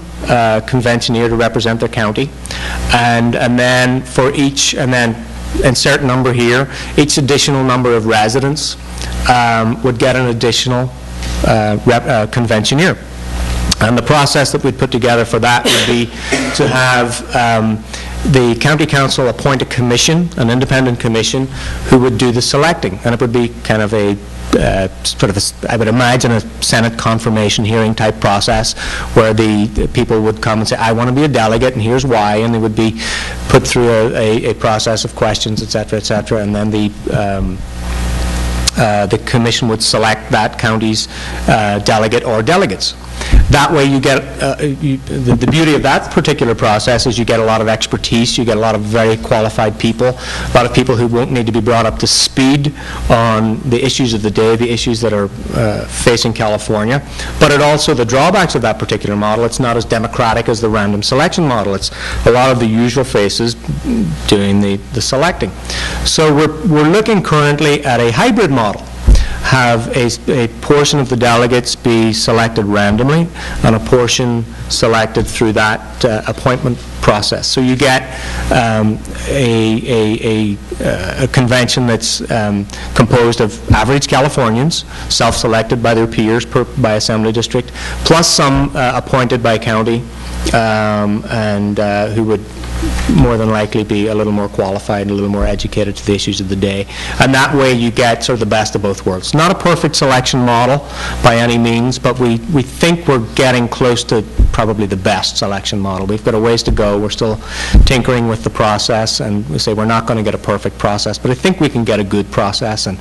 conventioneer to represent their county, and then for each, and then insert number here, each additional number of residents would get an additional conventioneer. And the process that we'd put together for that would be to have the county council appoint a commission, an independent commission, who would do the selecting. And it would be kind of a I would imagine a Senate confirmation hearing type process, where the people would come and say, I want to be a delegate and here's why, and they would be put through a process of questions, etc., and then the commission would select that county's delegate or delegates. That way you get, the beauty of that particular process is you get a lot of expertise, you get a lot of very qualified people, a lot of people who won't need to be brought up to speed on the issues of the day, the issues that are facing California. But it also, the drawbacks of that particular model, it's not as democratic as the random selection model. It's a lot of the usual faces doing the selecting. So we're looking currently at a hybrid model. Have a portion of the delegates be selected randomly, and a portion selected through that appointment process. So you get a convention that's composed of average Californians, self-selected by their peers by assembly district, plus some appointed by county, and who would more than likely be a little more qualified and a little more educated to the issues of the day. And that way you get sort of the best of both worlds. Not a perfect selection model by any means, but we think we're getting close to probably the best selection model. We've got a ways to go. We're still tinkering with the process, and we say we're not going to get a perfect process, but I think we can get a good process. And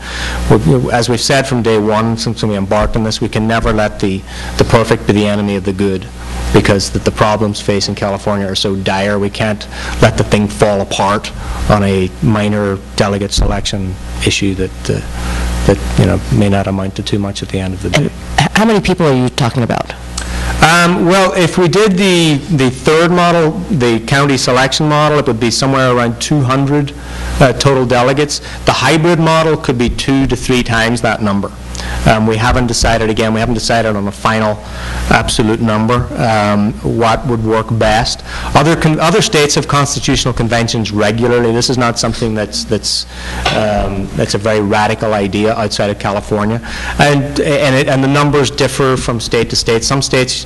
as we've said from day one, since we embarked on this, we can never let the perfect be the enemy of the good, because the problems facing California are so dire. We can't let the thing fall apart on a minor delegate selection issue that may not amount to too much at the end of the day. How many people are you talking about? Well, if we did the third model, the county selection model, it would be somewhere around 200 total delegates. The hybrid model could be 2 to 3 times that number. We haven't decided, again, we haven't decided on a final absolute number, what would work best. Other states have constitutional conventions regularly. This is not something that's a very radical idea outside of California. And the numbers differ from state to state. Some states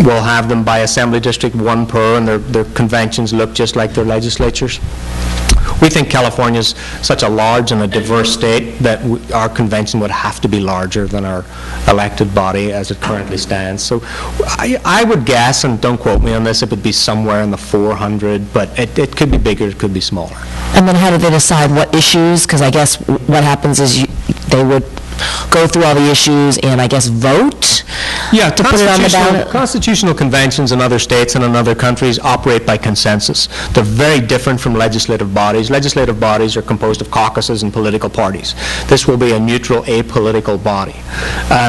will have them by assembly district, 1 per, and their conventions look just like their legislatures. We think California is such a large and a diverse state that our convention would have to be larger than our elected body as it currently stands. So I would guess, and don't quote me on this, it would be somewhere in the 400, but it could be bigger, it could be smaller. And then how do they decide what issues? Because I guess what happens is they would go through all the issues and I guess vote to put it on the ballot? Constitutional conventions in other states and in other countries operate by consensus. They're very different from legislative bodies. Legislative bodies are composed of caucuses and political parties. This will be a neutral, apolitical body.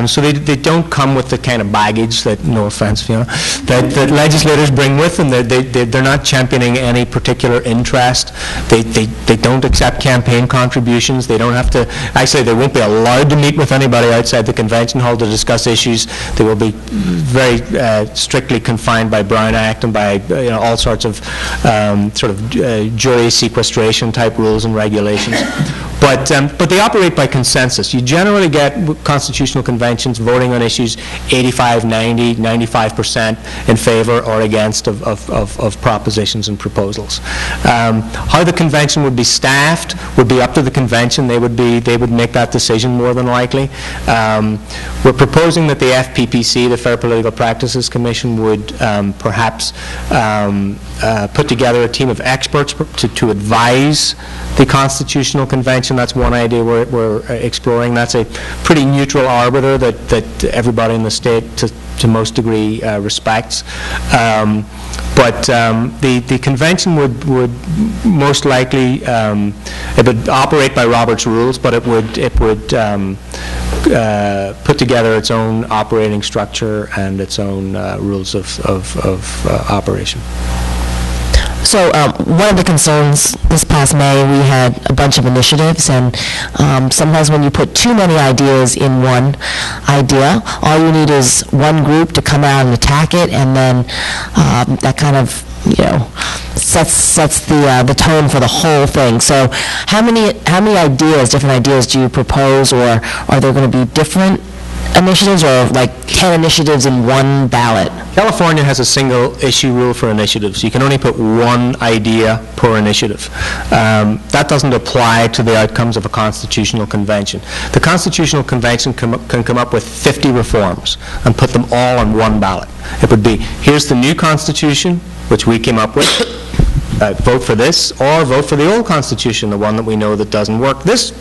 So they don't come with the kind of baggage that, no offense, Fiona, that legislators bring with them. They're not championing any particular interest. They don't accept campaign contributions. They don't have to, actually they won't be allowed to meet with anybody outside the convention hall to discuss issues. They will be very strictly confined by Brown Act and by all sorts of jury sequestration type rules and regulations. But they operate by consensus. You generally get constitutional conventions voting on issues 85, 90, 95% in favor or against of propositions and proposals. How the convention would be staffed would be up to the convention. They would make that decision more than likely. We're proposing that the FPPC, the Fair Political Practices Commission, would perhaps put together a team of experts to advise the Constitutional Convention. That's one idea we're exploring. That's a pretty neutral arbiter that everybody in the state, to most degree, respects. But the convention would most likely it would operate by Robert's rules, but it would put together its own operating structure and its own rules of operation. So one of the concerns this past May, we had a bunch of initiatives, and sometimes when you put too many ideas in one idea, all you need is one group to come out and attack it, and then that kind of sets the tone for the whole thing. So how many different ideas do you propose, or are there going to be different initiatives, or like 10 initiatives in one ballot? California has a single issue rule for initiatives. You can only put one idea per initiative. That doesn't apply to the outcomes of a constitutional convention. The Constitutional Convention can come up with 50 reforms and put them all on one ballot. It would be, here's the new Constitution, which we came up with. Vote for this, or vote for the old Constitution, the one that we know that doesn't work. This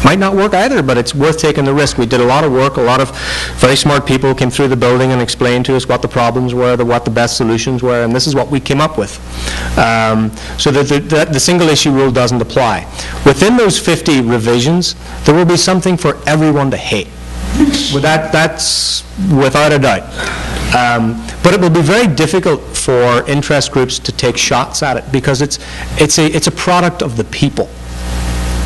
might not work either, but it's worth taking the risk. We did a lot of work. A lot of very smart people came through the building and explained to us what the problems were, what the best solutions were, and this is what we came up with. So that the single issue rule doesn't apply. Within those 50 revisions, there will be something for everyone to hate. That's without a doubt. But it will be very difficult for interest groups to take shots at it, because it's a product of the people.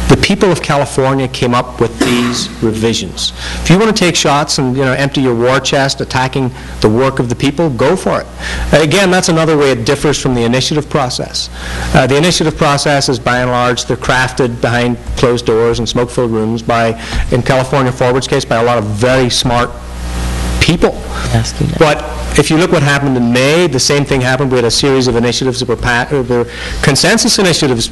The people of California came up with these revisions. If you want to take shots and empty your war chest attacking the work of the people, go for it. Again, that's another way it differs from the initiative process. The initiative process is, by and large, they're crafted behind closed doors and smoke-filled rooms in California Forward's case, by a lot of very smart people. But if you look what happened in May, the same thing happened. We had a series of initiatives that were consensus initiatives,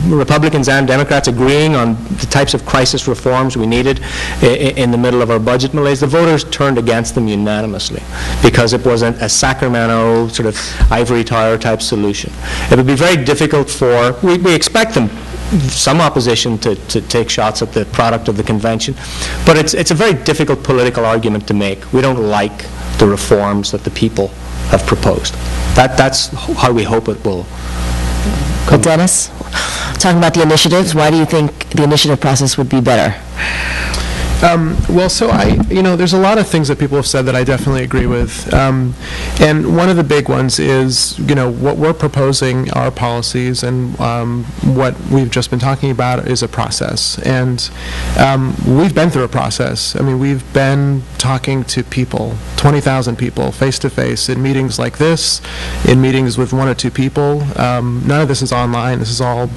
Republicans and Democrats agreeing on the types of crisis reforms we needed in the middle of our budget malaise. The voters turned against them unanimously because it wasn't a Sacramento sort of ivory tower type solution. It would be very difficult for, we expect them, some opposition to take shots at the product of the convention, but it's a very difficult political argument to make. We don't like the reforms that the people have proposed. That's how we hope it will come. Dennis, talking about the initiatives, why do you think the initiative process would be better? Well, so there's a lot of things that people have said that I definitely agree with. And one of the big ones is, what we're proposing are policies, and what we've just been talking about is a process. And we've been through a process. I mean, we've been talking to people, 20,000 people, face-to-face, in meetings like this, in meetings with 1 or 2 people. None of this is online. This is all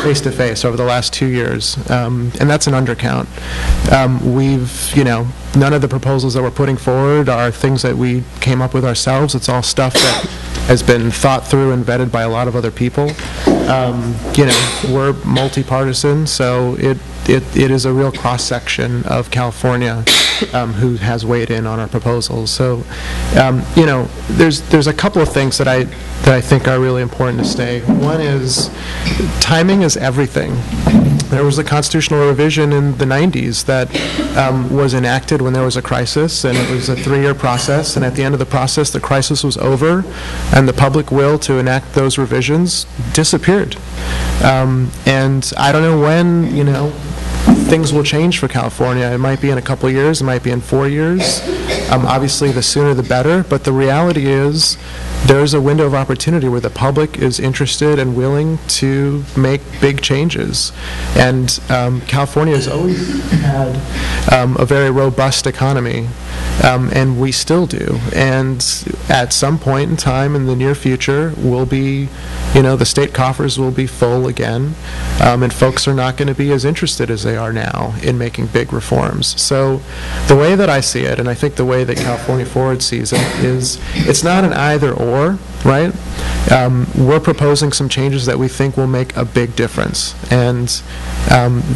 face-to-face over the last 2 years. And that's an undercount. None of the proposals that we're putting forward are things that we came up with ourselves. It's all stuff that has been thought through and vetted by a lot of other people. We're multi-partisan, so it is a real cross-section of California who has weighed in on our proposals. So, there's a couple of things that I think are really important to say. One is timing is everything. There was a constitutional revision in the 90s that was enacted when there was a crisis, and it was a 3-year process, and at the end of the process, the crisis was over, and the public will to enact those revisions disappeared. And I don't know when, things will change for California. It might be in a couple of years, it might be in 4 years. Obviously, the sooner the better, but the reality is there's a window of opportunity where the public is interested and willing to make big changes. And California has always had a very robust economy, and we still do. And at some point in time in the near future, we'll be, the state coffers will be full again, and folks are not going to be as interested as they are now in making big reforms. So the way that I see it, and I think the way that California Forward sees it, is it's not an either or, right? We're proposing some changes that we think will make a big difference, and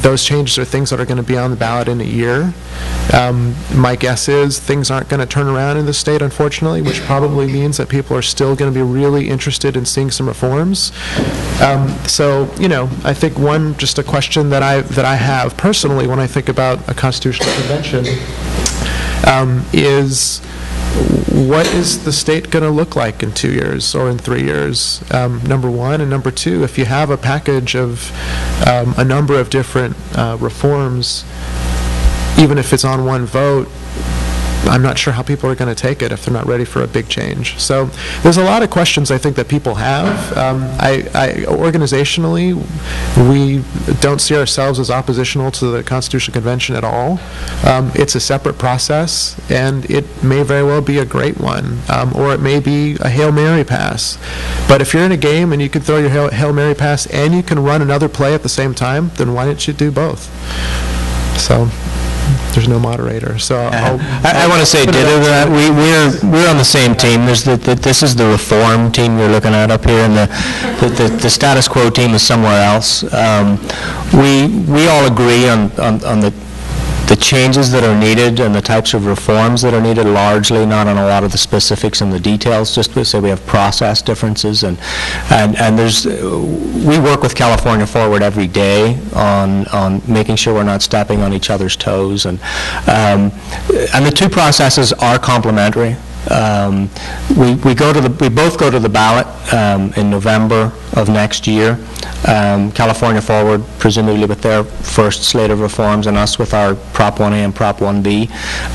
those changes are things that are going to be on the ballot in a year. My guess is things aren't going to turn around in the state, unfortunately, which probably means that people are still going to be really interested in seeing some reforms. So, I think just a question that I have personally when I think about a constitutional convention is, what is the state going to look like in 2 years or in 3 years, number one? And number two, if you have a package of a number of different reforms, even if it's on one vote, I'm not sure how people are going to take it if they're not ready for a big change. So there's a lot of questions I think that people have. Organizationally, we don't see ourselves as oppositional to the Constitutional Convention at all. It's a separate process, and it may very well be a great one, or it may be a Hail Mary pass. But if you're in a game and you can throw your Hail Mary pass and you can run another play at the same time, then why don't you do both? So there's no moderator, so I want to say ditto to that. We're on the same team. This is the reform team you're looking at up here, and the status quo team is somewhere else. We all agree on the changes that are needed and the types of reforms that are needed, largely, not on a lot of the specifics and the details. Just to say we have process differences, and we work with California Forward every day on making sure we're not stepping on each other's toes, and the two processes are complementary. We both go to the ballot in November of next year. California Forward, presumably with their first slate of reforms, and us with our Prop 1A and Prop 1B.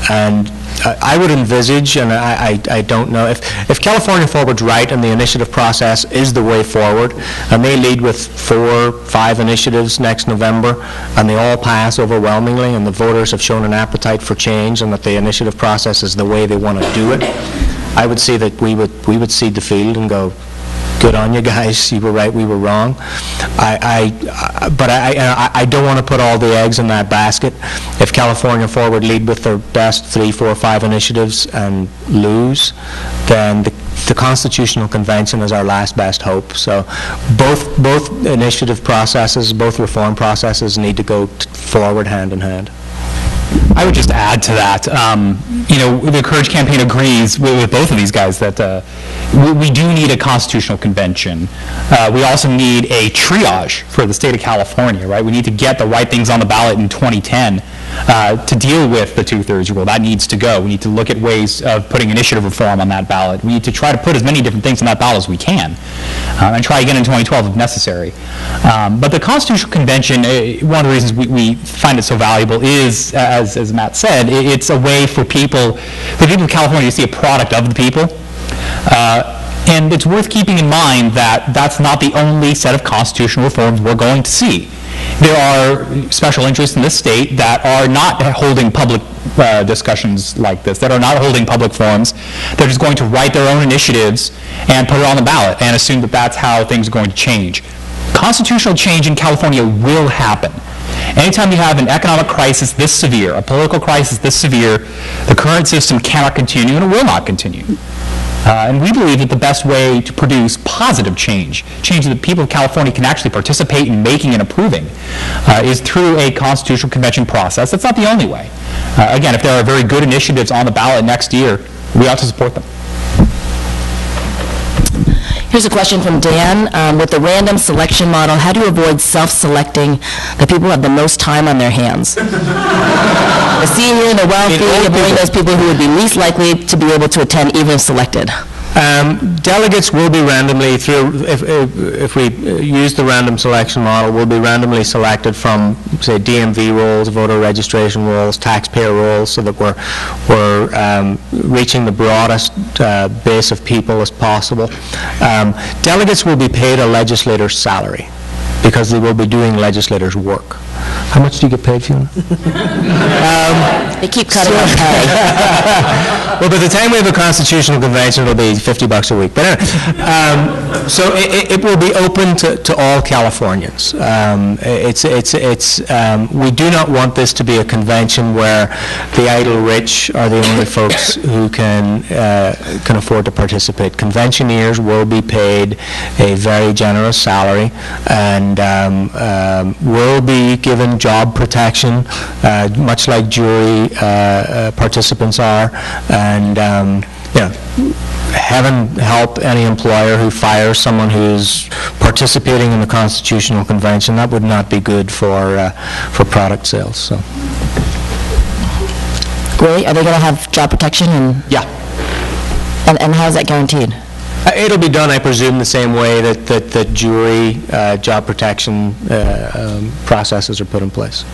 And I would envisage, and I don't know, if California Forward's right and the initiative process is the way forward, and they lead with 4 or 5 initiatives next November, and they all pass overwhelmingly, and the voters have shown an appetite for change, and that the initiative process is the way they want to do it, I would see that we would seed the field and go, good on you guys, you were right, we were wrong. But I don't want to put all the eggs in that basket. If California Forward lead with their best 3, 4, 5 initiatives and lose, then the Constitutional Convention is our last best hope. So both initiative processes, both reform processes need to go forward hand in hand. I would just add to that, the Courage Campaign agrees with both of these guys that we do need a constitutional convention. We also need a triage for the state of California, right? We need to get the right things on the ballot in 2010 to deal with the two-thirds rule. That needs to go. We need to look at ways of putting initiative reform on that ballot. We need to try to put as many different things on that ballot as we can, and try again in 2012 if necessary. But the Constitutional Convention, one of the reasons we find it so valuable is, as Matt said, it's a way for people of California to see a product of the people. And it's worth keeping in mind that that's not the only set of constitutional reforms we're going to see. There are special interests in this state that are not holding public discussions like this, that are not holding public forums. They're just going to write their own initiatives and put it on the ballot and assume that that's how things are going to change. Constitutional change in California will happen. Anytime you have an economic crisis this severe, a political crisis this severe, the current system cannot continue and it will not continue. And we believe that the best way to produce positive change that people of California can actually participate in making and approving, is through a constitutional convention process. That's not the only way. Again, if there are very good initiatives on the ballot next year, we ought to support them. Here's a question from Dan. With the random selection model, how do you avoid self-selecting the people who have the most time on their hands? The senior, the wealthy, avoiding those people who would be least likely to be able to attend even if selected. Delegates will be randomly, if we use the random selection model, will be randomly selected from, say, DMV rolls, voter registration rolls, taxpayer rolls, so that we're reaching the broadest base of people as possible. Delegates will be paid a legislator's salary because they will be doing legislators' work. How much do you get paid, Fiona? They keep cutting our pay. Well, by the time we have a constitutional convention, it'll be $50 a week. But anyway, so it will be open to all Californians. We do not want this to be a convention where the idle rich are the only folks who can afford to participate. Conventioneers will be paid a very generous salary and will be given job protection, much like jury participants are, and heaven help any employer who fires someone who's participating in the Constitutional Convention. That would not be good for product sales. So, Really? Are they going to have job protection? yeah. And how is that guaranteed? It'll be done, I presume, the same way that jury job protection processes are put in place.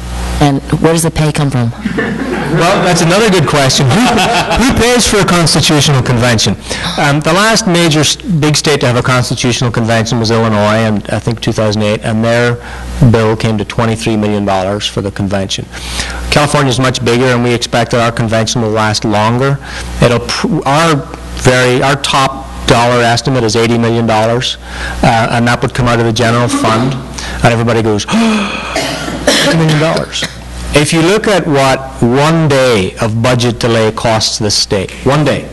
And where does the pay come from? Well, that's another good question. Who pays for a constitutional convention? The last major big state to have a constitutional convention was Illinois, and I think 2008, and their bill came to $23 million for the convention. California is much bigger, and we expect that our convention will last longer. Our top dollar estimate is $80 million, and that would come out of the general fund, and everybody goes, $80 million. If you look at what 1 day of budget delay costs this state, 1 day,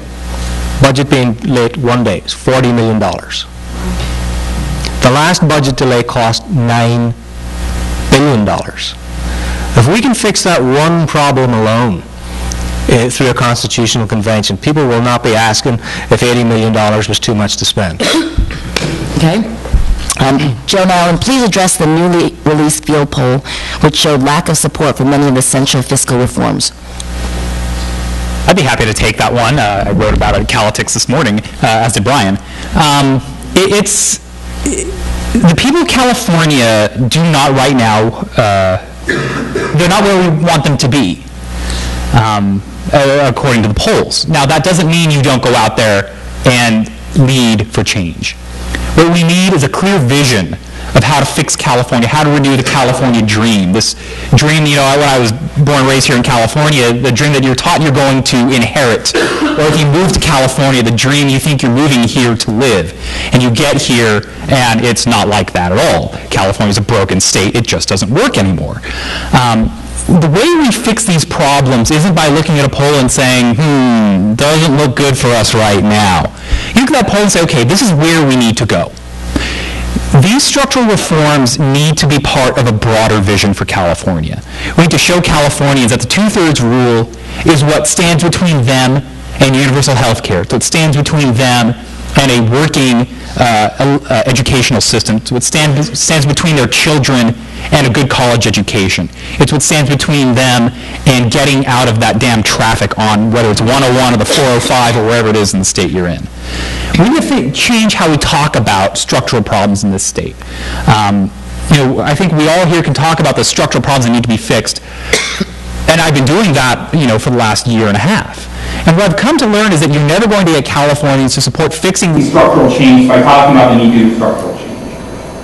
budget being late 1 day, is $40 million. The last budget delay cost $9 billion. If we can fix that one problem alone, through a constitutional convention, people will not be asking if $80 million was too much to spend. Okay. Joan Allen, please address the newly released field poll, which showed lack of support for many of the essential fiscal reforms. I'd be happy to take that one. I wrote about it in Calitics this morning, as did Brian. The people of California do not right now, they're not where we want them to be. According to the polls. Now, that doesn't mean you don't go out there and lead for change. What we need is a clear vision of how to fix California, how to renew the California dream. This dream, you know, when I was born and raised here in California, the dream that you're taught you're going to inherit. Or if you move to California, the dream you think you're moving here to live. And you get here, and it's not like that at all. California's a broken state. It just doesn't work anymore. The way we fix these problems isn't by looking at a poll and saying, doesn't look good for us right now. You look at that poll and say, okay, this is where we need to go. These structural reforms need to be part of a broader vision for California. We need to show Californians that the two-thirds rule is what stands between them and universal health care. It's what stands between them and a working educational system. It's what stands between their children and a good college education. It's what stands between them and getting out of that damn traffic on whether it's 101 or the 405 or wherever it is in the state you're in. We need to change how we talk about structural problems in this state. You know, I think we all here can talk about the structural problems that need to be fixed, and I've been doing that, you know, for the last year and a half. And what I've come to learn is that you're never going to get Californians to support fixing these structural change by talking about the need to do structural change.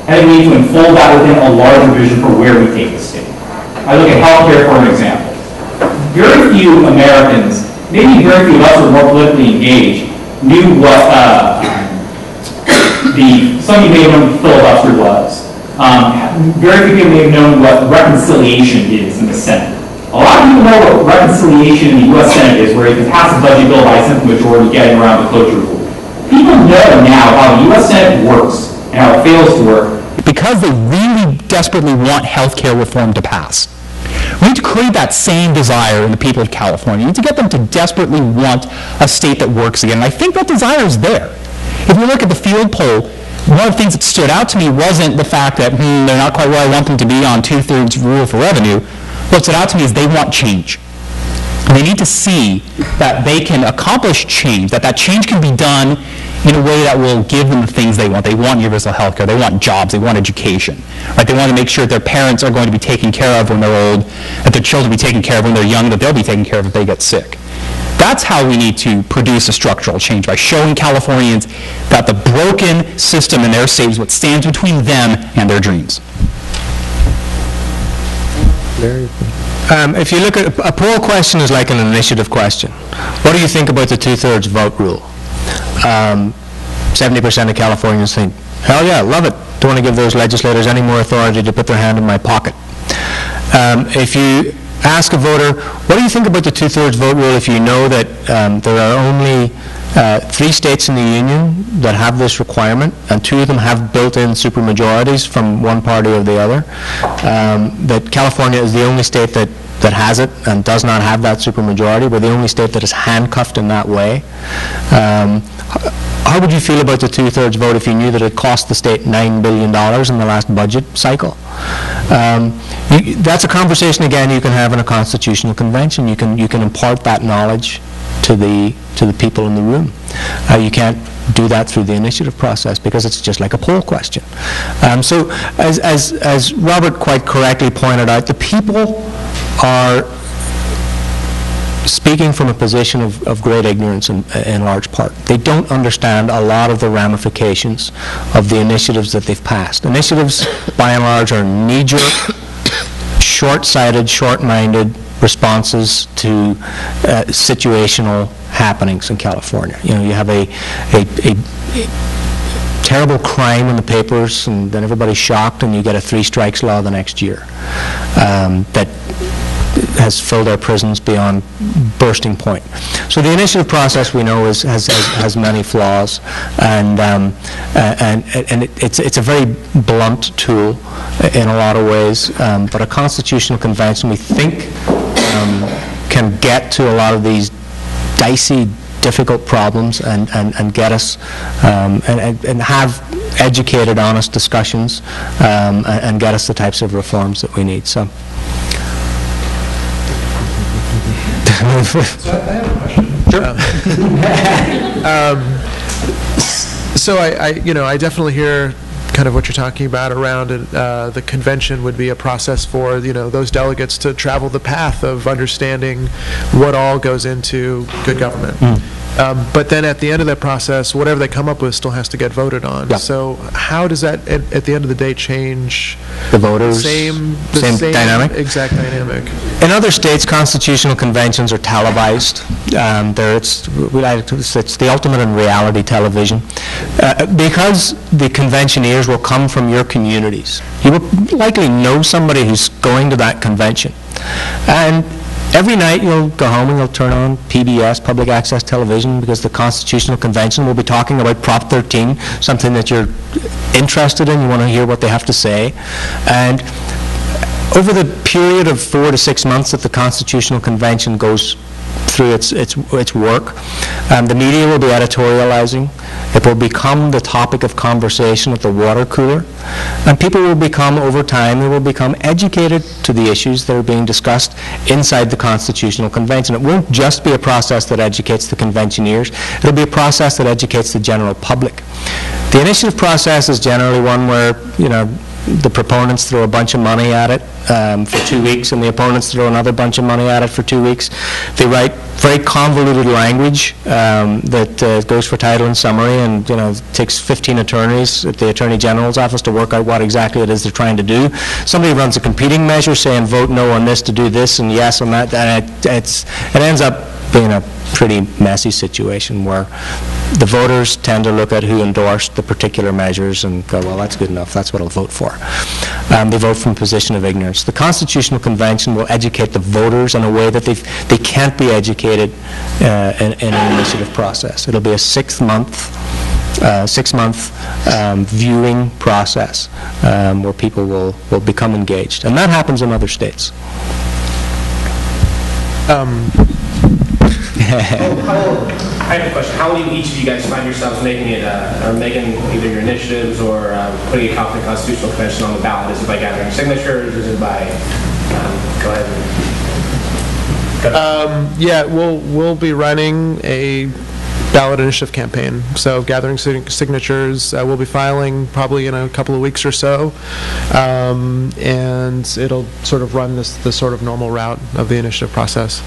I think we need to unfold that within a larger vision for where we take the state. I look at healthcare for an example. Very few Americans, maybe very few of us who are more politically engaged, knew what some of you may have known filibuster was. Very few people may have known what reconciliation is in the Senate. A lot of people know what reconciliation in the U.S. Senate is, where you can pass a budget bill by a simple majority getting around the cloture rule. People know now how the U.S. Senate works and how it fails to work because they really desperately want health care reform to pass. We need to create that same desire in the people of California. We need to get them to desperately want a state that works again. And I think that desire is there. If you look at the field poll, one of the things that stood out to me wasn't the fact that they're not quite where I want them to be on two-thirds rule for revenue. What stood out to me is they want change. They need to see that they can accomplish change, that change can be done in a way that will give them the things they want. They want universal health care. They want jobs. They want education. Right? They want to make sure that their parents are going to be taken care of when they're old, that their children will be taken care of when they're young, that they'll be taken care of if they get sick. That's how we need to produce a structural change, by showing Californians that the broken system in their state is what stands between them and their dreams. If you look at a poll question is like an initiative question. What do you think about the two-thirds vote rule? 70% of Californians think, hell yeah, love it. Don't want to give those legislators any more authority to put their hand in my pocket. If you ask a voter, what do you think about the two-thirds vote rule, if you know that there are only 3 states in the Union that have this requirement, and 2 of them have built-in supermajorities from one party or the other, that California is the only state that has it and does not have that supermajority. We're the only state that is handcuffed in that way. How would you feel about the two-thirds vote if you knew that it cost the state $9 billion in the last budget cycle? That's a conversation, again, you can have in a constitutional convention. You can impart that knowledge to the people in the room. You can't do that through the initiative process because it's just like a poll question. So as Robert quite correctly pointed out, the people are speaking from a position of great ignorance in large part. They don't understand a lot of the ramifications of the initiatives that they've passed. Initiatives, by and large, are knee-jerk, short-sighted, short-minded responses to situational happenings in California. You know, you have a terrible crime in the papers, and then everybody's shocked, and you get a 3 strikes law the next year that has filled our prisons beyond bursting point. So the initiative process, we know, has many flaws, and it's a very blunt tool in a lot of ways. But a constitutional convention, we think, can get to a lot of these dicey, difficult problems and get us and have educated, honest discussions and get us the types of reforms that we need. So. So I have a question. Sure. So I definitely hear kind of what you're talking about around it. The convention would be a process for those delegates to travel the path of understanding what all goes into good government. But then at the end of that process, whatever they come up with still has to get voted on. Yeah. So how does that, at the end of the day, change The voters, same dynamic? exact dynamic? In other states, constitutional conventions are televised. It's the ultimate in reality television. Because the conventioneers will come from your communities, you will likely know somebody who's going to that convention. And every night you'll go home and you'll turn on PBS, public access television, because the Constitutional Convention will be talking about Prop 13, something that you're interested in, you want to hear what they have to say. And over the period of 4 to 6 months that the Constitutional Convention goes through its work, the media will be editorializing. It will become the topic of conversation at the water cooler, and people will become, over time, they will become educated to the issues that are being discussed inside the Constitutional Convention. It won't just be a process that educates the conventioneers, it'll be a process that educates the general public. The initiative process is generally one where, the proponents throw a bunch of money at it for 2 weeks, and the opponents throw another bunch of money at it for 2 weeks. They write very convoluted language that goes for title and summary, and it takes 15 attorneys at the Attorney General's office to work out what exactly it is they're trying to do. Somebody runs a competing measure saying vote no on this to do this and yes on that, and it ends up being a pretty messy situation where the voters tend to look at who endorsed the particular measures and go, well, that's good enough, that's what I'll vote for. They vote from a position of ignorance. The Constitutional Convention will educate the voters in a way that they can't be educated in an initiative process. It'll be a 6-month viewing process where people will become engaged. And that happens in other states. I have a question. How will each of you guys find yourselves making it, or making either your initiatives or putting a copy of the Constitutional Convention on the ballot? Is it by gathering signatures? Is it by, go ahead. Yeah, we'll be running a ballot initiative campaign. So gathering signatures, we'll be filing probably in a couple of weeks or so, and it'll sort of run the sort of normal route of the initiative process.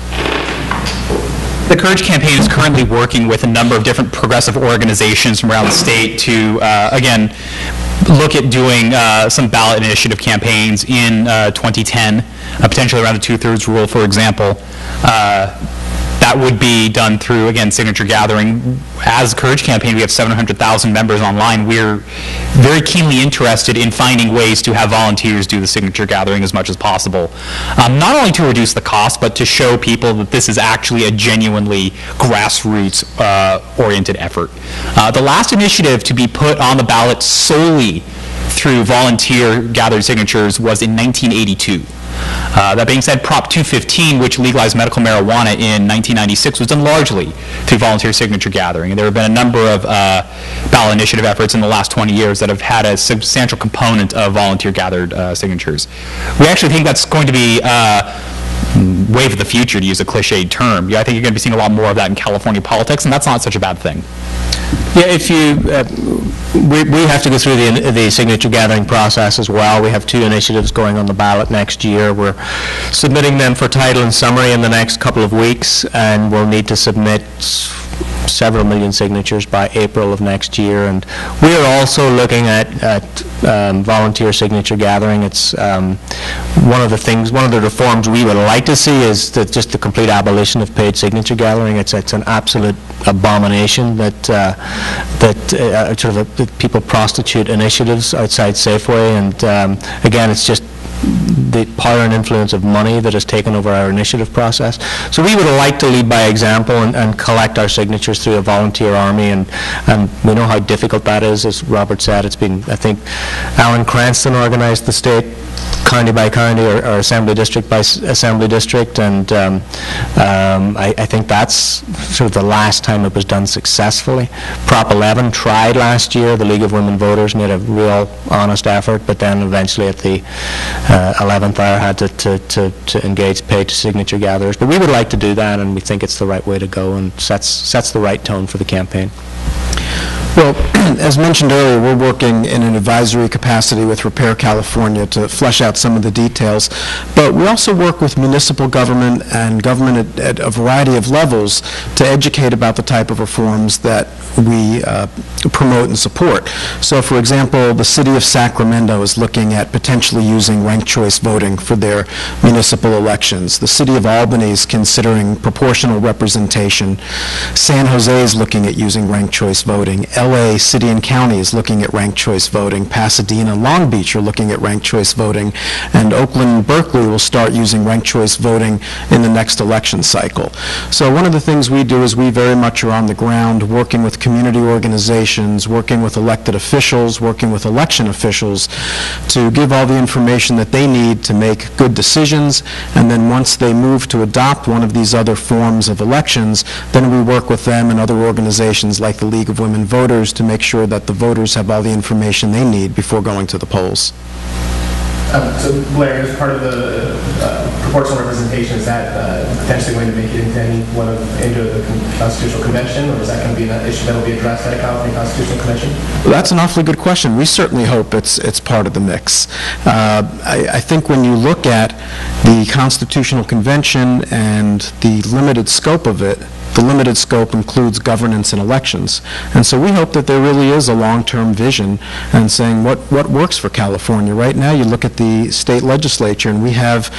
The Courage Campaign is currently working with a number of different progressive organizations from around the state to, again, look at doing some ballot initiative campaigns in 2010, potentially around the 2/3 rule, for example. That would be done through, again, signature gathering. As Courage Campaign, we have 700,000 members online. We're very keenly interested in finding ways to have volunteers do the signature gathering as much as possible. Not only to reduce the cost, but to show people that this is actually a genuinely grassroots-oriented effort. The last initiative to be put on the ballot solely through volunteer gathered signatures was in 1982. That being said, Prop 215, which legalized medical marijuana in 1996, was done largely through volunteer signature gathering. And there have been a number of ballot initiative efforts in the last 20 years that have had a substantial component of volunteer gathered signatures. We actually think that's going to be wave of the future, to use a cliched term. I think you're going to be seeing a lot more of that in California politics, and that's not such a bad thing. Yeah, if you, we have to go through the signature gathering process as well. We have 2 initiatives going on the ballot next year. We're submitting them for title and summary in the next couple of weeks, and we'll need to submit several million signatures by April of next year. And we are also looking at volunteer signature gathering. It's one of the reforms we would like to see is just the complete abolition of paid signature gathering. It's an absolute abomination that people prostitute initiatives outside Safeway, and again, it's just the power and influence of money that has taken over our initiative process. So we would like to lead by example and collect our signatures through a volunteer army, and we know how difficult that is. As Robert said, it's been, I think, Alan Cranston organized the state county by county or assembly district by assembly district, and I think that's sort of the last time it was done successfully. Prop 11 tried last year. The League of Women Voters made a real honest effort, but then eventually at the 11th hour had to engage paid signature gatherers. But we would like to do that, and we think it's the right way to go and sets the right tone for the campaign. Well, as mentioned earlier, we're working in an advisory capacity with Repair California to flesh out some of the details, but we also work with municipal government and government at a variety of levels to educate about the type of reforms that we promote and support. So, for example, the city of Sacramento is looking at potentially using ranked choice voting for their municipal elections. The city of Albany is considering proportional representation. San Jose is looking at using ranked choice voting. LA City and County is looking at ranked choice voting. Pasadena and Long Beach are looking at ranked choice voting. And Oakland and Berkeley will start using ranked choice voting in the next election cycle. So one of the things we do is we very much are on the ground working with community organizations, working with elected officials, working with election officials to give all the information that they need to make good decisions. And then once they move to adopt one of these other forms of elections, then we work with them and other organizations like the League of Women Voters to make sure that the voters have all the information they need before going to the polls. So, Blair, as part of the proportional representation, is that potentially going to make it into the Constitutional Convention, or is that going to be an issue that will be addressed at a California Constitutional Convention? Well, that's an awfully good question. We certainly hope it's part of the mix. I think when you look at the Constitutional Convention and the limited scope of it, the limited scope includes governance and elections. And so we hope that there really is a long-term vision and saying what works for California. Right now you look at the state legislature and we have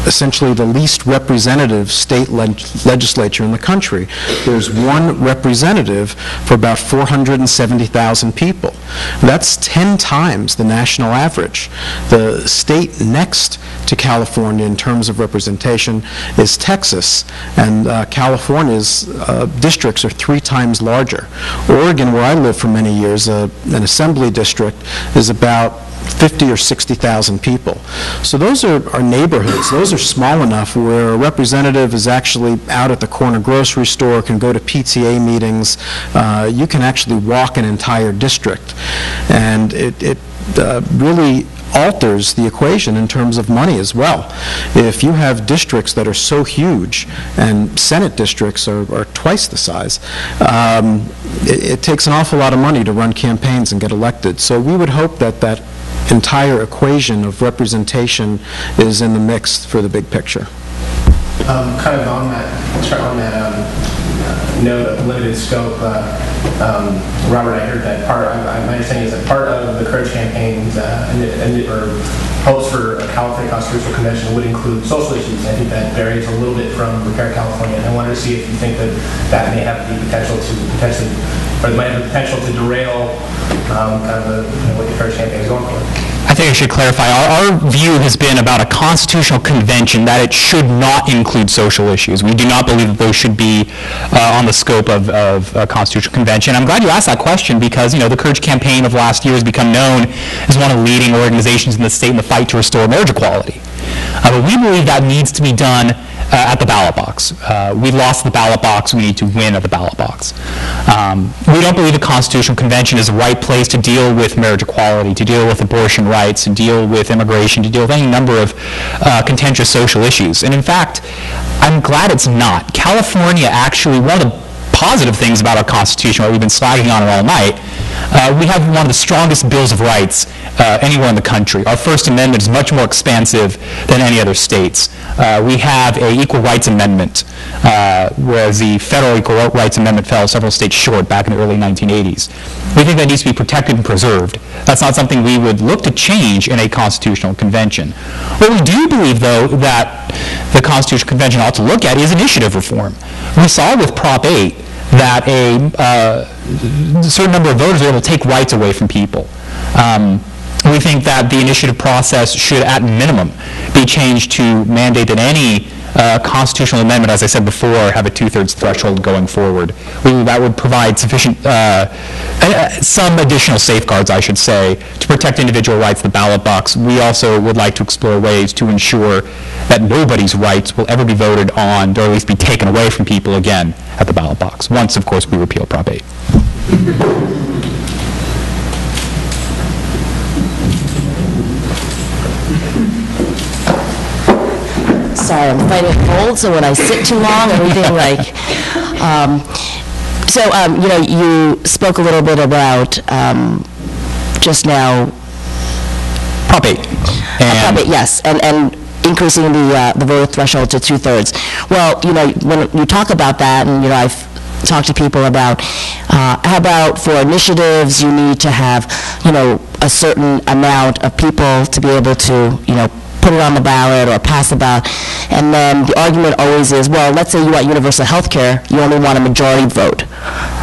essentially the least representative state legislature in the country. There's one representative for about 470,000 people. That's 10 times the national average. The state next to California in terms of representation is Texas, and California's districts are 3 times larger. Oregon, where I lived for many years, an assembly district is about 50 or 60,000 people. So those are neighborhoods. Those are small enough where a representative is actually out at the corner grocery store, can go to PTA meetings. You can actually walk an entire district. And it really alters the equation in terms of money as well. If you have districts that are so huge, and Senate districts are twice the size, it takes an awful lot of money to run campaigns and get elected. So we would hope that that entire equation of representation is in the mix for the big picture. Kind of on that note of limited scope, Robert, I heard that my understanding is that part of the Courage campaign's or hopes for a California Constitutional Convention would include social issues. I think that varies a little bit from Repair California. And I wanted to see if you think that may have the potential to derail what the Courage campaign is going for. I think I should clarify. Our view has been about a constitutional convention that it should not include social issues. We do not believe that those should be on the scope of a constitutional convention. I'm glad you asked that question because, the Courage campaign of last year has become known as one of the leading organizations in the state in the fight to restore marriage equality. But we believe that needs to be done at the ballot box. We lost the ballot box. We need to win at the ballot box. We don't believe the Constitutional Convention is the right place to deal with marriage equality, to deal with abortion rights, to deal with immigration, to deal with any number of contentious social issues. And in fact, I'm glad it's not. California actually, one of the positive things about our Constitution, what we've been slagging on it all night, we have one of the strongest bills of rights anywhere in the country. Our First Amendment is much more expansive than any other states. We have an Equal Rights Amendment, whereas the federal Equal Rights Amendment fell several states short back in the early 1980s. We think that needs to be protected and preserved. That's not something we would look to change in a constitutional convention. What we do believe, though, that the Constitutional Convention ought to look at is initiative reform. We saw with Prop 8 that a certain number of voters are able to take rights away from people. We think that the initiative process should, at minimum, be changed to mandate that any constitutional amendment, as I said before, have a 2/3 threshold going forward. That would provide sufficient, some additional safeguards, I should say, to protect individual rights at the ballot box. We also would like to explore ways to ensure that nobody's rights will ever be voted on, or at least be taken away from people again at the ballot box, once, of course, we repeal Prop 8. Sorry, I'm fighting a cold, so when I sit too long, everything So, you know, you spoke a little bit about just now. Prop 8. Prop 8, yes, and increasing the voter threshold to 2/3. Well, you know, when you talk about that, and you know, I've talked to people about how about for initiatives you need to have, you know, a certain amount of people to be able to, you know, put it on the ballot or pass the ballot. And then the argument always is, well, let's say you want universal health care, you only want a majority vote.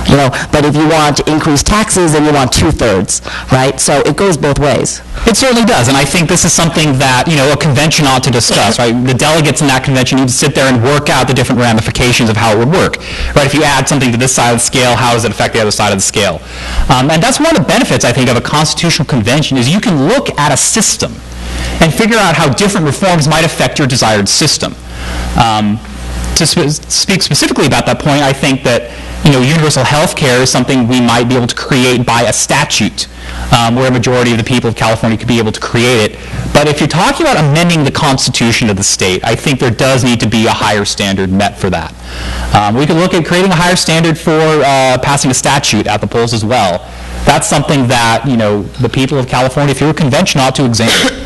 You know, but if you want to increase taxes, then you want 2/3, right? So it goes both ways. It certainly does, and I think this is something that, you know, a convention ought to discuss, right? The delegates in that convention need to sit there and work out the different ramifications of how it would work, right? If you add something to this side of the scale, how does it affect the other side of the scale? And that's one of the benefits, I think, of a constitutional convention, is you can look at a system and figure out how different reforms might affect your desired system. To speak specifically about that point, I think that, you know, universal health care is something we might be able to create by a statute, where a majority of the people of California could be able to create it. But if you're talking about amending the Constitution of the state, I think there does need to be a higher standard met for that. We could look at creating a higher standard for passing a statute at the polls as well. That's something that, you know, the people of California, if you're a convention, ought to examine.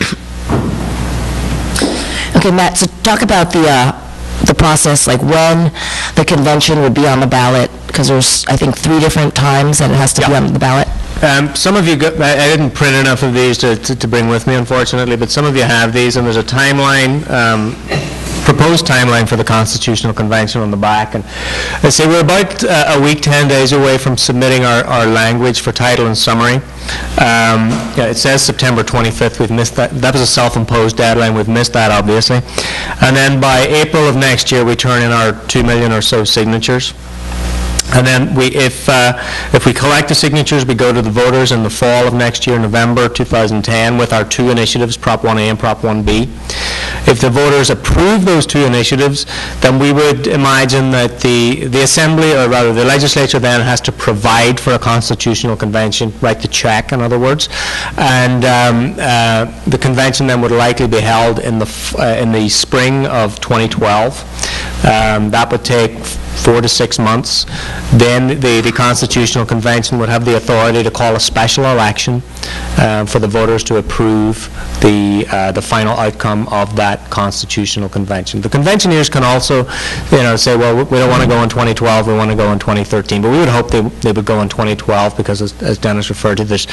Okay, Matt, so talk about the process, like when the convention would be on the ballot, because there's, I think, 3 different times that it has to be on the ballot. Some of you, I didn't print enough of these to bring with me, unfortunately, but some of you have these, and there's a timeline, proposed timeline for the Constitutional Convention on the back. And I say we're about a week, 10 days away from submitting our language for title and summary. Yeah, it says September 25th. We've missed that. That was a self-imposed deadline. We've missed that, obviously. And then by April of next year, we turn in our 2 million or so signatures. And then if we collect the signatures, we go to the voters in the fall of next year, November 2010, with our 2 initiatives, Prop 1A and Prop 1B. If the voters approve those 2 initiatives, then we would imagine that the Assembly, or rather the legislature, then has to provide for a constitutional convention, write the check, in other words. And the convention then would likely be held in the spring of 2012. That would take 4 to 6 months. Then the Constitutional Convention would have the authority to call a special election for the voters to approve the final outcome of that Constitutional Convention. The conventioneers can also, you know, say, well, we don't want to go in 2012, we want to go in 2013, but we would hope they would go in 2012 because, as Dennis referred to, there's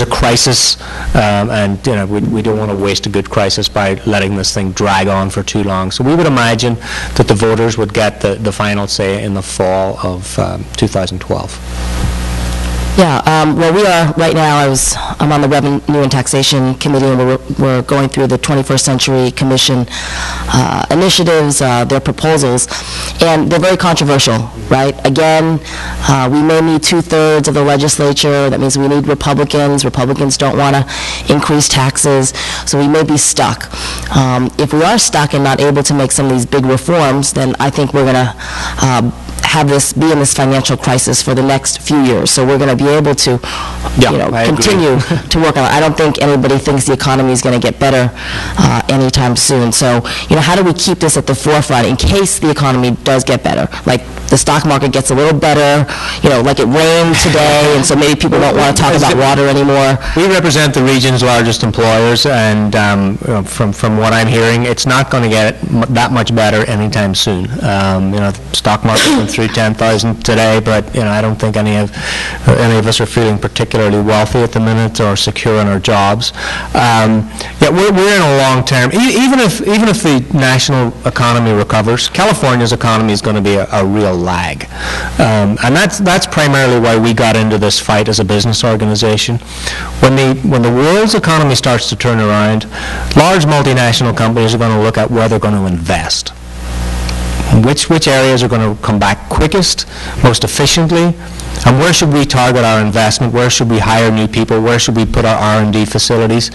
a crisis, and you know, we don't want to waste a good crisis by letting this thing drag on for too long. So we would imagine that the voters would get the final say in the fall of 2012. Yeah, well, we are, right now, I'm on the Revenue and Taxation Committee, and we're going through the 21st Century Commission initiatives, their proposals, and they're very controversial, right? Again, we may need 2/3 of the legislature. That means we need Republicans. Republicans don't want to increase taxes, so we may be stuck. If we are stuck and not able to make some of these big reforms, then I think we're going to be in this financial crisis for the next few years. So we're going to be able to, continue to work on it. I don't think anybody thinks the economy is going to get better anytime soon. So, how do we keep this at the forefront in case the economy does get better? Like the stock market gets a little better, like it rained today, and so maybe people don't want to talk about water anymore. We represent the region's largest employers, and from what I'm hearing, it's not going to get that much better anytime soon. The stock market went through 10,000 today, but I don't think any of us are feeling particularly wealthy at the minute or secure in our jobs. We're in a long term. Even if the national economy recovers, California's economy is going to be a real lag, and that's primarily why we got into this fight as a business organization. When the world's economy starts to turn around, large multinational companies are going to look at where they're going to invest. Which areas are going to come back quickest, most efficiently, and where should we target our investment? Where should we hire new people? Where should we put our R&D facilities?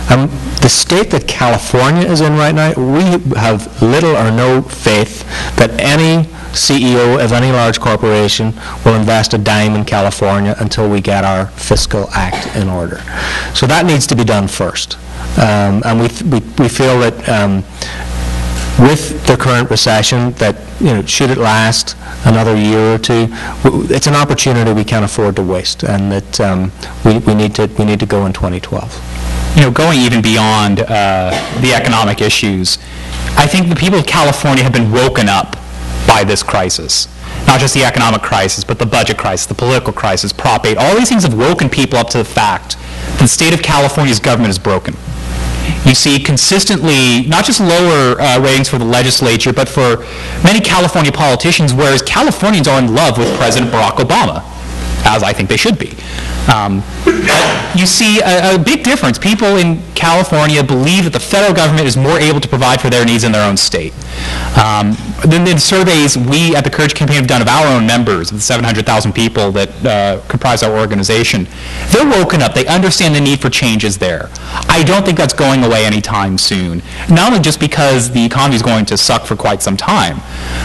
The state that California is in right now, we have little or no faith that any CEO of any large corporation will invest a dime in California until we get our fiscal act in order. So that needs to be done first. And we feel that with the current recession, that, should it last another year or two, it's an opportunity we can't afford to waste, and that we need to go in 2012. Going even beyond the economic issues, I think the people of California have been woken up by this crisis. Not just the economic crisis, but the budget crisis, the political crisis, Prop 8. All these things have woken people up to the fact that the state of California's government is broken. You see consistently, not just lower ratings for the legislature, but for many California politicians, whereas Californians are in love with President Barack Obama, as I think they should be. You see a big difference. People in California believe that the federal government is more able to provide for their needs in their own state. Then the surveys we at the Courage Campaign have done of our own members, of the 700,000 people that comprise our organization, they're woken up. They understand the need for change is there. I don't think that's going away anytime soon. Not only just because the economy is going to suck for quite some time,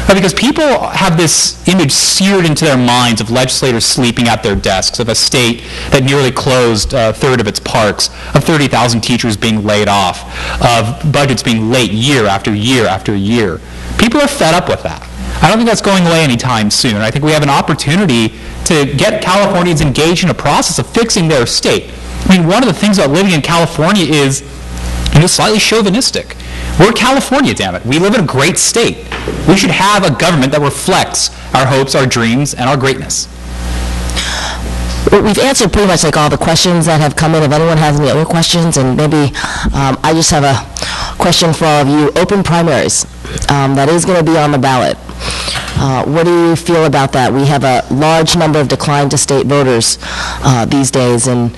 but because people have this image seared into their minds of legislators sleeping at their desks, of a state that nearly closed a third of its parks, of 30,000 teachers being laid off, of budgets being late year after year after year. People are fed up with that. I don't think that's going away anytime soon. I think we have an opportunity to get Californians engaged in a process of fixing their state. I mean, one of the things about living in California is slightly chauvinistic. We're California, damn it. We live in a great state. We should have a government that reflects our hopes, our dreams, and our greatness. We've answered pretty much like all the questions that have come in. If anyone has any other questions, and maybe I just have a question for all of you. Open primaries, that is going to be on the ballot. What do you feel about that? We have a large number of declined to state voters these days, and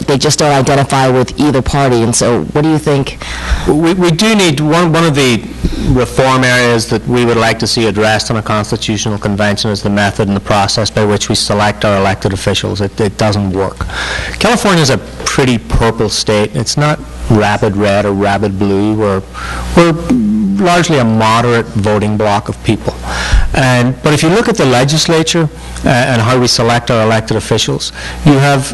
they just don't identify with either party. And so, what do you think? We do need one of the reform areas that we would like to see addressed in a constitutional convention is the method and the process by which we select our elected officials. It doesn't work. California is a pretty purple state. It's not rabid red or rabid blue. We're largely a moderate voting bloc of people. But if you look at the legislature and how we select our elected officials, you have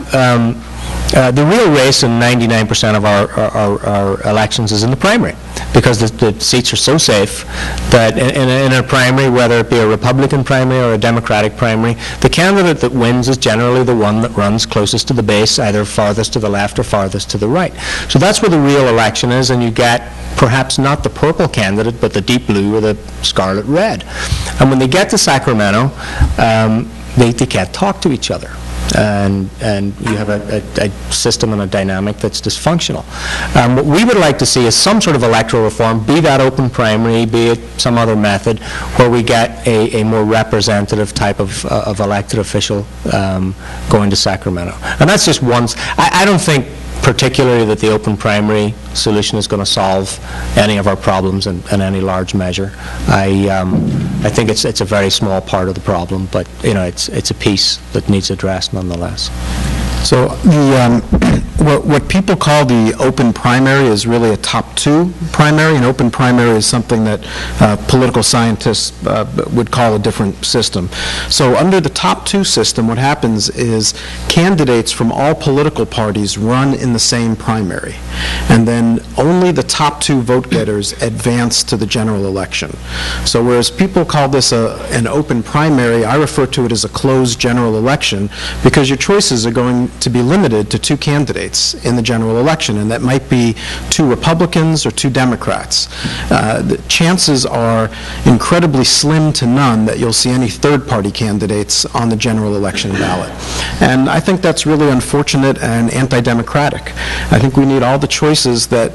the real race in 99% of our elections is in the primary, because the seats are so safe that in a primary, whether it be a Republican primary or a Democratic primary, the candidate that wins is generally the one that runs closest to the base, either farthest to the left or farthest to the right. So that's where the real election is, and you get perhaps not the purple candidate, but the deep blue or the scarlet red. And when they get to Sacramento, they can't talk to each other. And you have a system and a dynamic that's dysfunctional. What we would like to see is some sort of electoral reform, be that open primary, be it some other method, where we get a more representative type of elected official going to Sacramento. And that's just one. I don't think particularly that the open primary solution is going to solve any of our problems in any large measure. I think it's a very small part of the problem, but it's a piece that needs addressed nonetheless. So what people call the open primary is really a top two primary. An open primary is something that political scientists would call a different system. So under the top two system, what happens is candidates from all political parties run in the same primary, and then only the top two vote getters advance to the general election. So whereas people call this an open primary, I refer to it as a closed general election, because your choices are going to be limited to two candidates in the general election, and that might be two Republicans or two Democrats. The chances are incredibly slim to none that you'll see any third-party candidates on the general election ballot. And I think that's really unfortunate and anti-democratic. I think we need all the choices that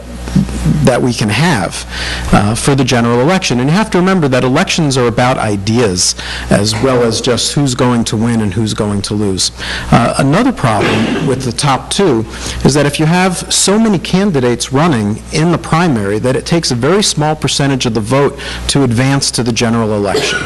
we can have for the general election. And you have to remember that elections are about ideas as well as just who's going to win and who's going to lose. Another problem with the top two is that if you have so many candidates running in the primary, that it takes a very small percentage of the vote to advance to the general election.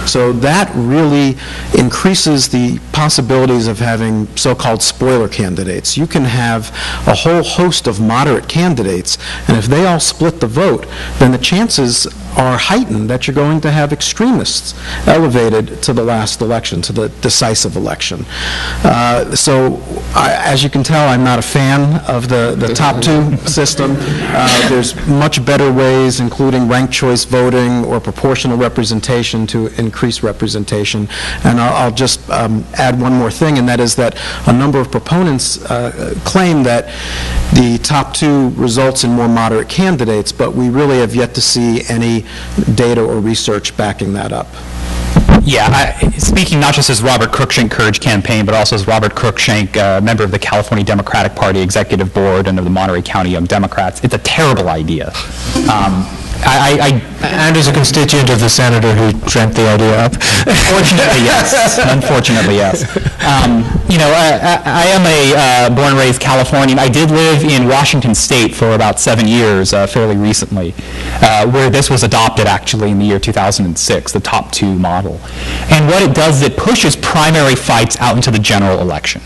So that really increases the possibilities of having so-called spoiler candidates. You can have a whole host of moderate candidates, and if they all split the vote, then the chances are heightened, that you're going to have extremists elevated to the last election, to the decisive election. As you can tell, I'm not a fan of the top two system. There's much better ways, including ranked choice voting or proportional representation, to increase representation. And I'll just add one more thing, and that is that a number of proponents claim that the top two results in more moderate candidates, but we really have yet to see any data or research backing that up. Yeah, speaking not just as Robert Cruikshank Courage Campaign, but also as Robert Cruikshank, member of the California Democratic Party Executive Board and of the Monterey County Young Democrats, it's a terrible idea. And as a constituent of the senator who dreamt the idea up. Unfortunately, yes. Unfortunately, yes. I am a born and raised Californian. I did live in Washington State for about 7 years, fairly recently, where this was adopted actually in the year 2006, the top two model. And what it does is it pushes primary fights out into the general election.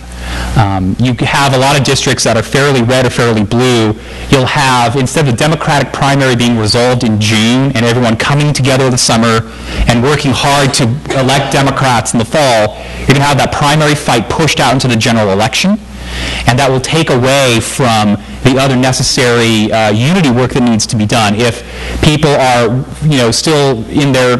You have a lot of districts that are fairly red or fairly blue. You'll have, instead of the Democratic primary being resolved in June and everyone coming together in the summer and working hard to elect Democrats in the fall, you're going to have that primary fight pushed out into the general election. And that will take away from the other necessary unity work that needs to be done. If people are, still in their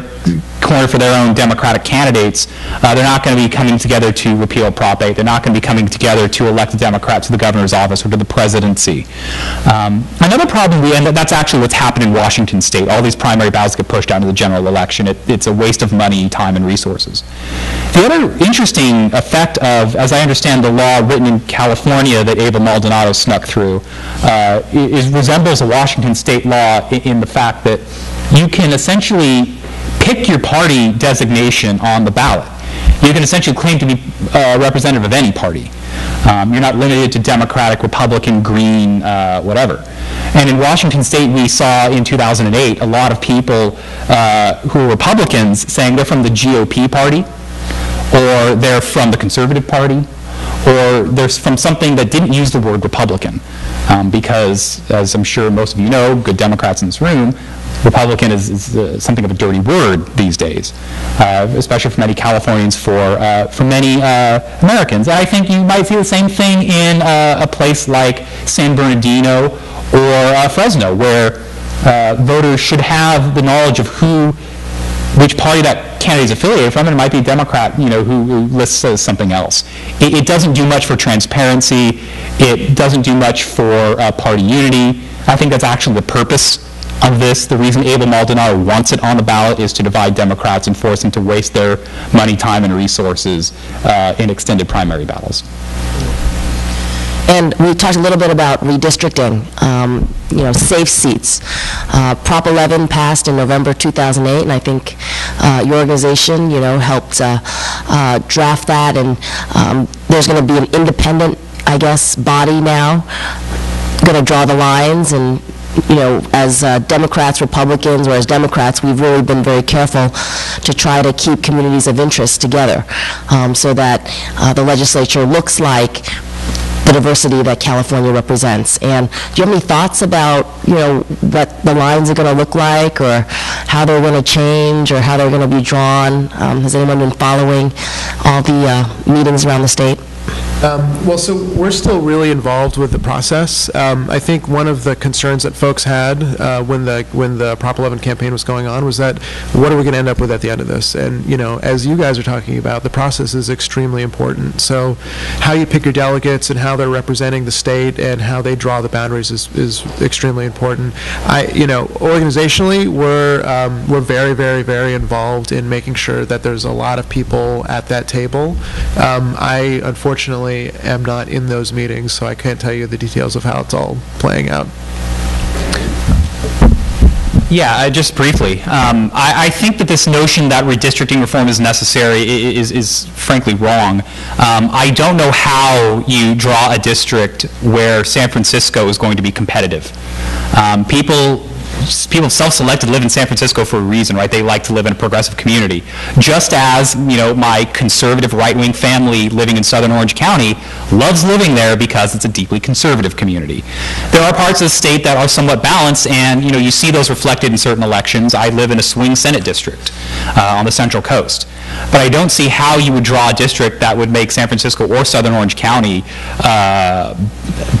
corner for their own Democratic candidates, they're not going to be coming together to repeal Prop 8. They're not going to be coming together to elect a Democrat to the governor's office or to the presidency. Another problem, and that's actually what's happened in Washington State. All these primary ballots get pushed out into the general election. It's a waste of money, time, and resources. The other interesting effect of, as I understand the law written in California that Ava Maldonado snuck through, resembles a Washington State law in the fact that you can essentially pick your party designation on the ballot. You can essentially claim to be representative of any party. You're not limited to Democratic, Republican, Green, whatever. And in Washington State, we saw in 2008 a lot of people who were Republicans saying they're from the GOP party, or they're from the Conservative Party, or they're from something that didn't use the word Republican. Because, as I'm sure most of you know, good Democrats in this room, Republican is something of a dirty word these days, especially for many Californians, for many Americans. And I think you might see the same thing in a place like San Bernardino or Fresno, where voters should have the knowledge of which party that candidate is affiliated from, and it might be a Democrat, who lists as something else. It doesn't do much for transparency. It doesn't do much for party unity. I think that's actually the purpose of this. The reason Ava Maldonado wants it on the ballot is to divide Democrats and force them to waste their money, time, and resources in extended primary battles. And we talked a little bit about redistricting, safe seats. Prop 11 passed in November 2008, and I think your organization, helped draft that, and there's going to be an independent, body now going to draw the lines. And as Democrats, Republicans, or as Democrats, we've really been very careful to try to keep communities of interest together, so that the legislature looks like the diversity that California represents. And do you have any thoughts about, what the lines are going to look like, or how they're going to change, or how they're going to be drawn? Has anyone been following all the meetings around the state? So we're still really involved with the process. I think one of the concerns that folks had when the Prop 11 campaign was going on was that, what are we going to end up with at the end of this? And as you guys are talking about, the process is extremely important. So how you pick your delegates and how they're representing the state and how they draw the boundaries is extremely important. Organizationally, we're very, very, very involved in making sure that there's a lot of people at that table. I unfortunately am not in those meetings, so I can't tell you the details of how it's all playing out. Yeah, just briefly. I think that this notion that redistricting reform is necessary is frankly wrong. I don't know how you draw a district where San Francisco is going to be competitive. People people self-select to live in San Francisco for a reason, right? They like to live in a progressive community. Just as, my conservative right-wing family living in southern Orange County loves living there because it's a deeply conservative community. There are parts of the state that are somewhat balanced, and, you see those reflected in certain elections. I live in a swing Senate district on the Central Coast. But I don't see how you would draw a district that would make San Francisco or southern Orange County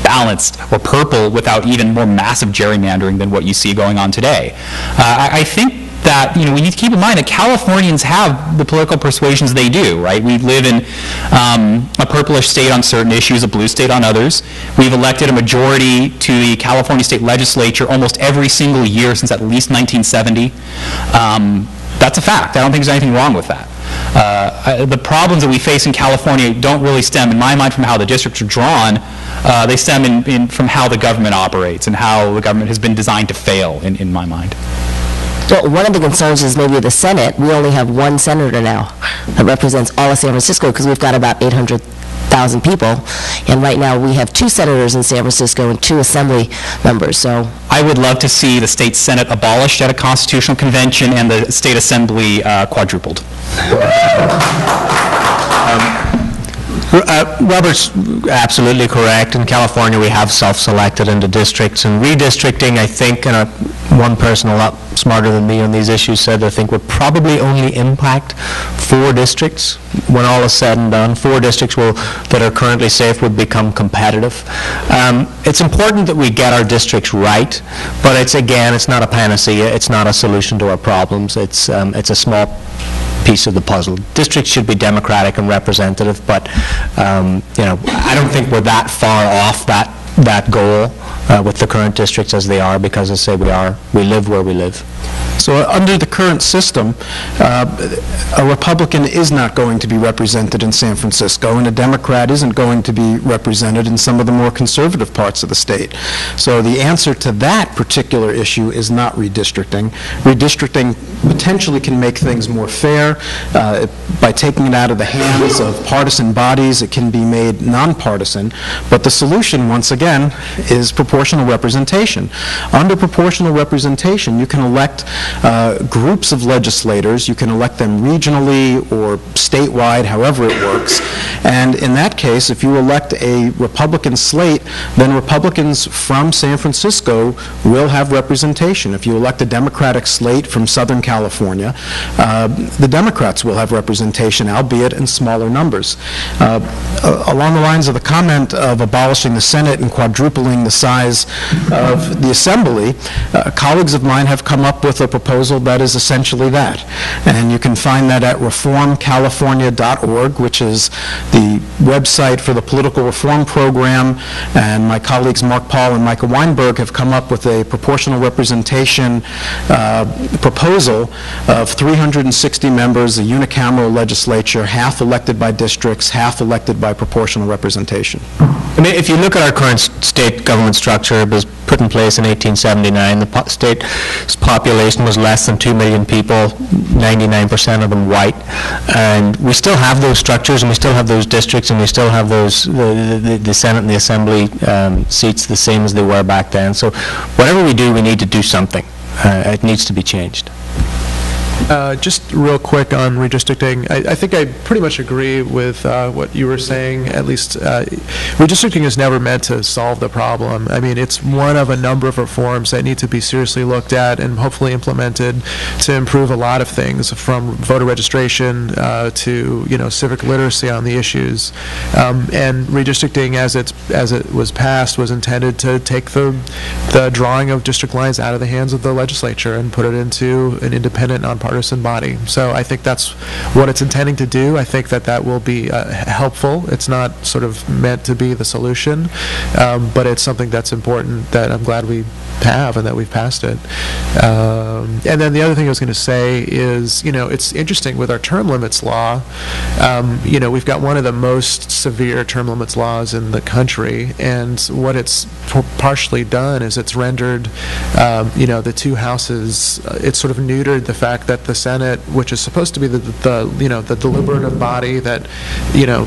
balanced or purple without even more massive gerrymandering than what you see going on today. I think that, we need to keep in mind that Californians have the political persuasions they do, right? We live in a purplish state on certain issues, a blue state on others. We've elected a majority to the California state legislature almost every single year since at least 1970. That's a fact. I don't think there's anything wrong with that. The problems that we face in California don't really stem, in my mind, from how the districts are drawn. They stem from how the government operates and how the government has been designed to fail, in my mind. Well, one of the concerns is maybe the Senate. We only have one senator now that represents all of San Francisco because we've got about 800,000 people, and right now we have 2 senators in San Francisco and 2 assembly members. So I would love to see the state Senate abolished at a constitutional convention and the state assembly quadrupled. Robert's absolutely correct. In California, we have self-selected into districts, and redistricting, I think, and one person a lot smarter than me on these issues said, I think, would probably only impact 4 districts. When all is said and done, 4 districts that are currently safe would become competitive. It's important that we get our districts right, but it's not a panacea. It's not a solution to our problems. It's a small piece of the puzzle. Districts should be democratic and representative, but I don't think we're that far off that goal with the current districts as they are, because, as I say, we live where we live. So under the current system, a Republican is not going to be represented in San Francisco, and a Democrat isn't going to be represented in some of the more conservative parts of the state. So the answer to that particular issue is not redistricting. Redistricting potentially can make things more fair. By taking it out of the hands of partisan bodies, it can be made nonpartisan. But the solution, once again, is proportional representation. Under proportional representation, you can elect groups of legislators. You can elect them regionally or statewide, however it works. And in that case, if you elect a Republican slate, then Republicans from San Francisco will have representation. If you elect a Democratic slate from Southern California, the Democrats will have representation, albeit in smaller numbers. Along the lines of the comment of abolishing the Senate and quadrupling the size of the Assembly, colleagues of mine have come up with a proposal that is essentially that. And you can find that at reformcalifornia.org, which is the website for the political reform program. And my colleagues Mark Paul and Micah Weinberg have come up with a proportional representation proposal of 360 members, a unicameral legislature, half elected by districts, half elected by proportional representation. I mean, if you look at our current state government structure, it was put in place in 1879. The state's population was less than 2 million people, 99% of them white. And we still have those structures, and we still have those districts, and we still have those the Senate and the Assembly seats the same as they were back then. So whatever we do, we need to do something. It needs to be changed. Just real quick on redistricting, I think I pretty much agree with what you were saying. At least redistricting is never meant to solve the problem. I mean, it's one of a number of reforms that need to be seriously looked at and hopefully implemented to improve a lot of things, from voter registration to civic literacy on the issues. And redistricting, as it was passed, was intended to take the drawing of district lines out of the hands of the legislature and put it into an independent, nonpartisan body. So I think that's what it's intending to do. I think that will be helpful. It's not sort of meant to be the solution, but it's something that's important that I'm glad we have and that we've passed it. And then the other thing I was going to say is, it's interesting with our term limits law. We've got one of the most severe term limits laws in the country, and what it's partially done is it's rendered, the 2 houses, it's sort of neutered the fact that the Senate, which is supposed to be the deliberative body that,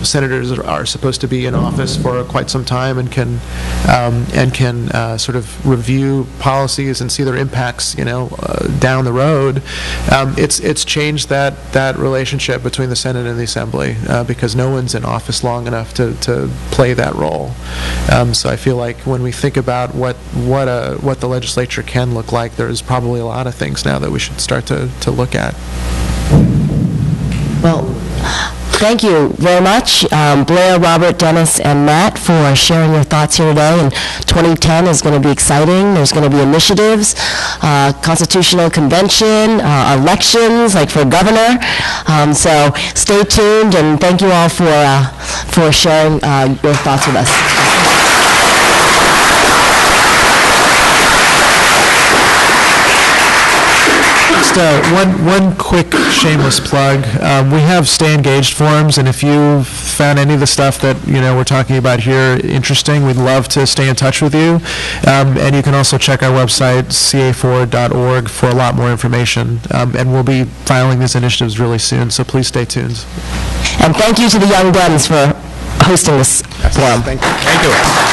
senators are supposed to be in office for quite some time and can sort of review through policies and see their impacts, down the road, it's changed that relationship between the Senate and the Assembly because no one's in office long enough to play that role. So I feel like when we think about what the legislature can look like, there's probably a lot of things now that we should start to look at. Well, thank you very much, Blair, Robert, Dennis, and Matt, for sharing your thoughts here today. And 2010 is going to be exciting. There's going to be initiatives, constitutional convention, elections, like for governor. So stay tuned, and thank you all for sharing your thoughts with us. Just one quick shameless plug. We have Stay Engaged forums, and if you found any of the stuff that we're talking about here interesting, we'd love to stay in touch with you. And you can also check our website, ca4.org, for a lot more information. And we'll be filing these initiatives really soon, so please stay tuned. And thank you to the Young Dems for hosting this forum. Thank you.